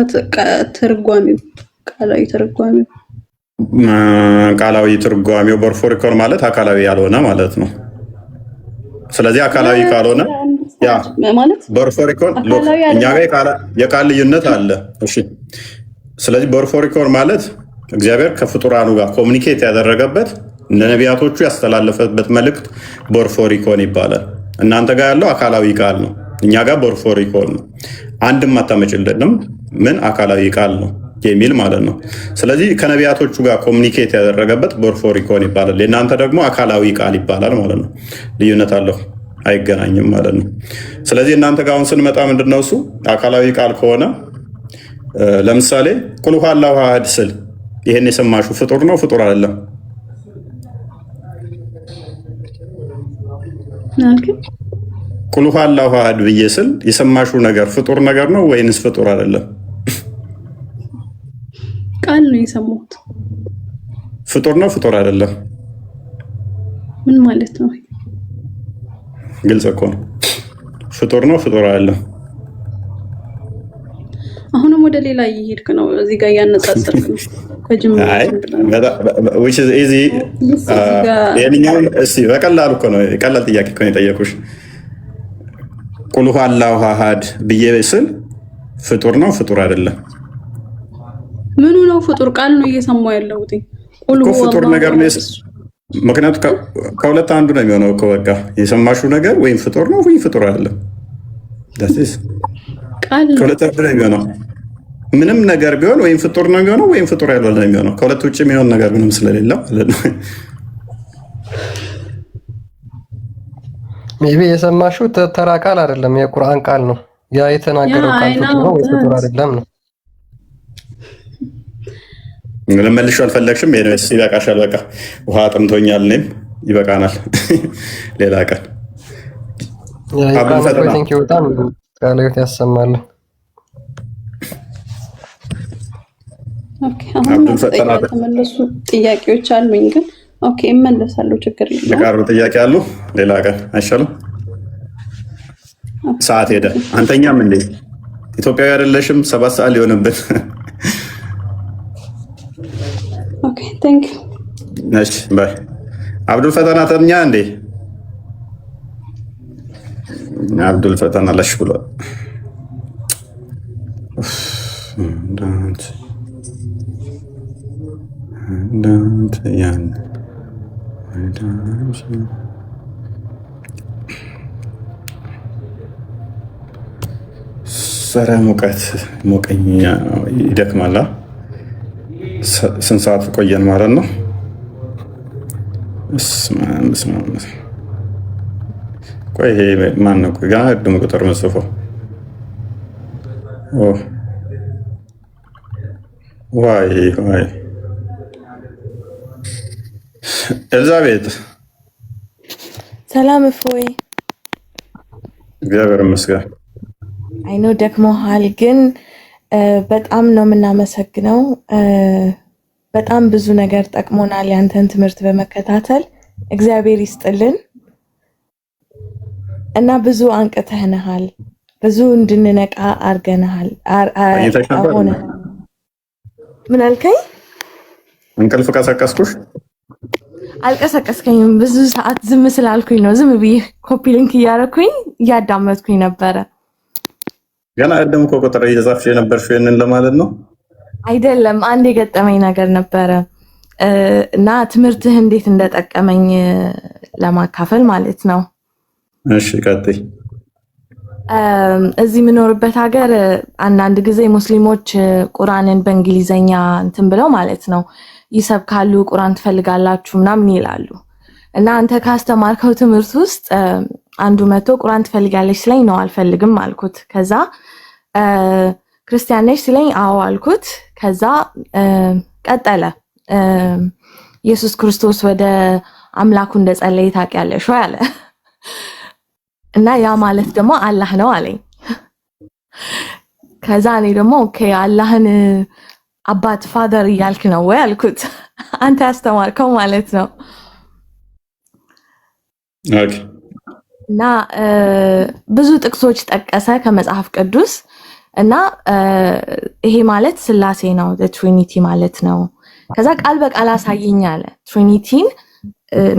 ተርጓሚው ቃላዊ ተርጓሚው ቃላዊ ትርጓሜው ቦርፎሪኮን ማለት አካላዊ ያልሆነ ማለት ነው። ስለዚህ አካላዊ ካልሆነ ያ ማለት ቦርፎሪኮን እኛ ጋር የቃል ልዩነት አለ። እሺ ስለዚህ ቦርፎሪኮን ማለት እግዚአብሔር ከፍጡራኑ ጋር ኮሚኒኬት ያደረገበት ለነቢያቶቹ ያስተላለፈበት መልእክት ቦርፎሪኮን ይባላል። እናንተ ጋር ያለው አካላዊ ቃል ነው፣ እኛ ጋር ቦርፎሪኮን ነው። አንድም አታመጭልንም ምን አካላዊ ቃል ነው የሚል ማለት ነው። ስለዚህ ከነቢያቶቹ ጋር ኮሚኒኬት ያደረገበት ቦርፎሪኮን ይባላል። የእናንተ ደግሞ አካላዊ ቃል ይባላል ማለት ነው። ልዩነት አለው፣ አይገናኝም ማለት ነው። ስለዚህ እናንተ ጋር አሁን ስንመጣ ምንድነው እሱ አካላዊ ቃል ከሆነ ለምሳሌ ቁል ሁወ አላሁ አሐድ ስል ይሄን የሰማሽው ፍጡር ነው ፍጡር አይደለም? ቁል ሁወ አላሁ አሐድ ብዬ ስል የሰማሽው ነገር ፍጡር ነገር ነው ወይንስ ፍጡር አይደለም? ቃል ነው የሰማሁት። ፍጡር ነው ፍጡር አይደለም? ምን ማለት ነው? ግልጽ እኮ ነው። ፍጡር ነው ፍጡር አይደለም? አሁንም ወደ ሌላ እየሄድክ ነው። እዚህ ጋር እያነጻጸርክ ነው። በቀላሉ እኮ ነው፣ ቀላል ጥያቄ እኮ ነው የጠየኩሽ። ቁል ሁወ አላሁ አሐድ ብዬ ስል ፍጡር ነው ፍጡር አይደለም? ምኑ ነው ፍጡር? ቃል ነው እየሰማሁ ያለሁት እኮ ፍጡር ነገር ነው። ምክንያቱም ከሁለት አንዱ ነው የሚሆነው እኮ በቃ የሰማሽው ነገር ወይም ፍጡር ነው ወይም ፍጡር አይደለም። ከሁለት አንዱ ነው የሚሆነው። ምንም ነገር ቢሆን ወይም ፍጡር ነው የሚሆነው ወይም ፍጡር ያልሆነ ነው የሚሆነው። ከሁለት ውጭ የሚሆን ነገር ምንም ስለሌለ ማለት ነው። ሜቢ የሰማሽው ተራ ቃል አይደለም፣ የቁርአን ቃል ነው። ያ የተናገረው ቃል ፍጡር ነው ወይ ፍጡር አይደለም ነው። መልሼው አልፈለግሽም? ሄደስ ይበቃሻል። በቃ ውሃ ጥምቶኛል፣ እኔም ይበቃናል። ሌላ ቀን በጣም ቃልዮት ያሰማልን። ተመለሱ ጥያቄዎች አሉኝ፣ ግን ኦኬ እመለሳለሁ። ችግር የለም። የቀሩ ጥያቄ አሉ? ሌላ ቀን አይሻልም? ሰዓት ሄደ። አንተኛም እንዴ? ኢትዮጵያዊ አይደለሽም? 7 ሰዓት ሊሆንብን። ኦኬ ቴንክ ዩ። እሺ ባይ። አብዱል ፈተና ተኛ እንዴ? አብዱል ፈተና ለሽ ብሏል። ሰራ ሙቀት ሞቀኝ ይደክማላ። ስንት ሰዓት ቆየን ማለት ነው? ቆይ ይሄ ማን ነው? ገና ቅድም ቁጥር መጽፎ ዋይ ኤልዛቤት ሰላም እፎይ። እግዚአብሔር ይመስገን። አይኖ ደክሞሃል፣ ግን በጣም ነው የምናመሰግነው። በጣም ብዙ ነገር ጠቅሞናል ያንተን ትምህርት በመከታተል እግዚአብሔር ይስጥልን እና ብዙ አንቅተህናል፣ ብዙ እንድንነቃ አርገናል። አሁን ምን አልከኝ? እንቅልፍ ቀሰቀስኩሽ? አልቀሰቀስከኝም። ብዙ ሰዓት ዝም ስላልኩኝ ነው። ዝም ብዬ ኮፒ ሊንክ እያደረኩኝ እያዳመጥኩኝ ነበረ። ገና ቀደም እኮ ቁጥር እየጻፍሽ የነበርሽው ይሄንን ለማለት ነው አይደለም? አንድ የገጠመኝ ነገር ነበረ እና ትምህርትህ እንዴት እንደጠቀመኝ ለማካፈል ማለት ነው። እሺ ቀጥይ። እዚህ የምኖርበት ሀገር አንዳንድ ጊዜ ሙስሊሞች ቁርአንን በእንግሊዘኛ እንትን ብለው ማለት ነው ይሰብካሉ። ቁርአን ትፈልጋላችሁ ምናምን ይላሉ። እና አንተ ካስተማርከው ትምህርት ውስጥ አንዱ መቶ ቁርአን ትፈልጋለች ሲለኝ ነው አልፈልግም አልኩት። ከዛ ክርስቲያን ነሽ ሲለኝ አዎ አልኩት። ከዛ ቀጠለ ኢየሱስ ክርስቶስ ወደ አምላኩ እንደጸለየ ታውቂያለሽ ወይ አለ። እና ያ ማለት ደግሞ አላህ ነው አለኝ። ከዛ እኔ ደግሞ ኦኬ አላህን አባት ፋደር እያልክ ነው ወይ አልኩት። አንተ ያስተማርከው ማለት ነው። ኦኬ። እና ብዙ ጥቅሶች ጠቀሰ ከመጽሐፍ ቅዱስ እና ይሄ ማለት ስላሴ ነው ትሪኒቲ ማለት ነው። ከዛ ቃል በቃል አሳየኝ አለ። ትሪኒቲን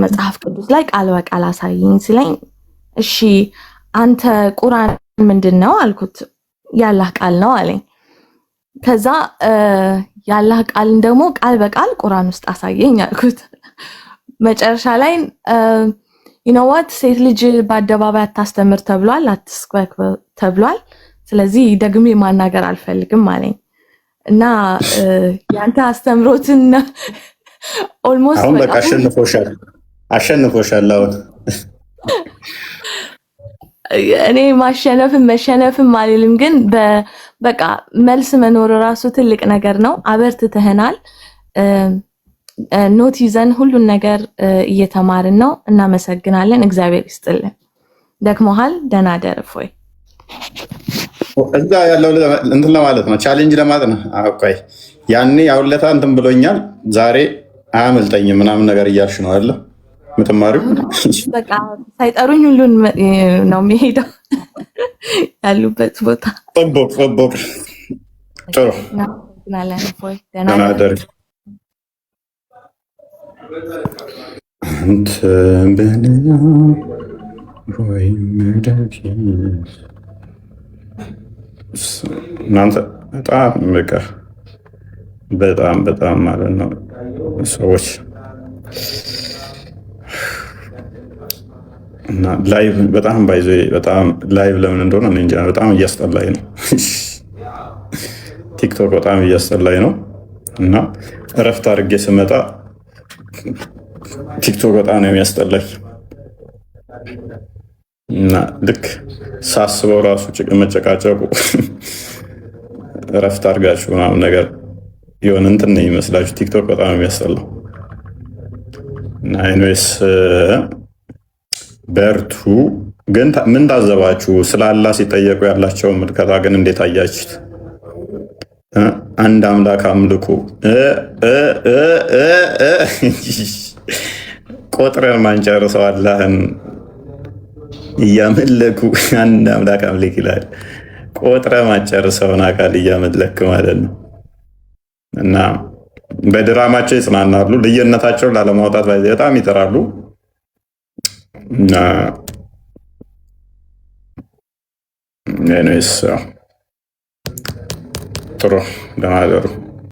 መጽሐፍ ቅዱስ ላይ ቃል በቃል አሳየኝ ሲለኝ እሺ አንተ ቁርአን ምንድነው አልኩት። ያላህ ቃል ነው አለኝ። ከዛ ያላህ ቃልን ደግሞ ቃል በቃል ቁርአን ውስጥ አሳየኝ አልኩት። መጨረሻ ላይ you know what ሴት ልጅ በአደባባይ አታስተምር ተብሏል፣ አትስበክ ተብሏል። ስለዚህ ደግሜ ማናገር አልፈልግም አለኝ። እና ያንተ አስተምሮትን ኦልሞስት አሁን በቃ አሸንፎሻል አሁን እኔ ማሸነፍም መሸነፍም አልልም፣ ግን በቃ መልስ መኖር ራሱ ትልቅ ነገር ነው። አበርትተህናል። ኖት ይዘን ሁሉን ነገር እየተማርን ነው። እናመሰግናለን። እግዚአብሔር ይስጥልን። ደክሞሃል። ደህና ደር እፎይ። እዛ ያለው እንትን ለማለት ነው፣ ቻሌንጅ ለማለት ነው። ቆይ ያኔ ያውለታ እንትን ብሎኛል፣ ዛሬ አያመልጠኝም ምናምን ነገር እያልሽ ነው አይደል የምትማሪው? በቃ ሳይጠሩኝ ሁሉን ነው የሚሄደው ያሉበት ቦታ። ጠቦቅ ጥሩ። እናመሰግናለን እፎይ። ደህና ደር። አንተ በለኛ ወይ መደፊ እናንተ በጣም ማለት ነው ሰዎች እና ላይቭ በጣም ባይዞ በጣም ላይቭ ለምን እንደሆነ እኔ እንጃ፣ በጣም እያስጠላኝ ነው። ቲክቶክ በጣም እያስጠላኝ ነው እና እረፍት አድርጌ ስመጣ ቲክቶክ በጣም ነው የሚያስጠላኝ እና ልክ ሳስበው ራሱ መጨቃጨቁ እረፍት አድርጋችሁ ምናምን ነገር የሆነ እንትን ነው ይመስላችሁ። ቲክቶክ በጣም የሚያስጠላው እና ኤኒዌይስ በርቱ። ግን ምን ታዘባችሁ? ስለ አላህ ሲጠየቁ ያላቸውን ምልከታ ግን እንዴት አያችሁት? አንድ አምላክ አምልኩ ቆጥረን ማንጨርሰው አላህን እያመለኩ አንድ አምላክ አምልክ ይላል። ቆጥረ ማጨርሰውን አካል እያመለክ ማለት ነው። እና በድራማቸው ይጽናናሉ። ልዩነታቸውን ላለማውጣት በጣም ይጥራሉ። ጥሩ ደህና እደሩ።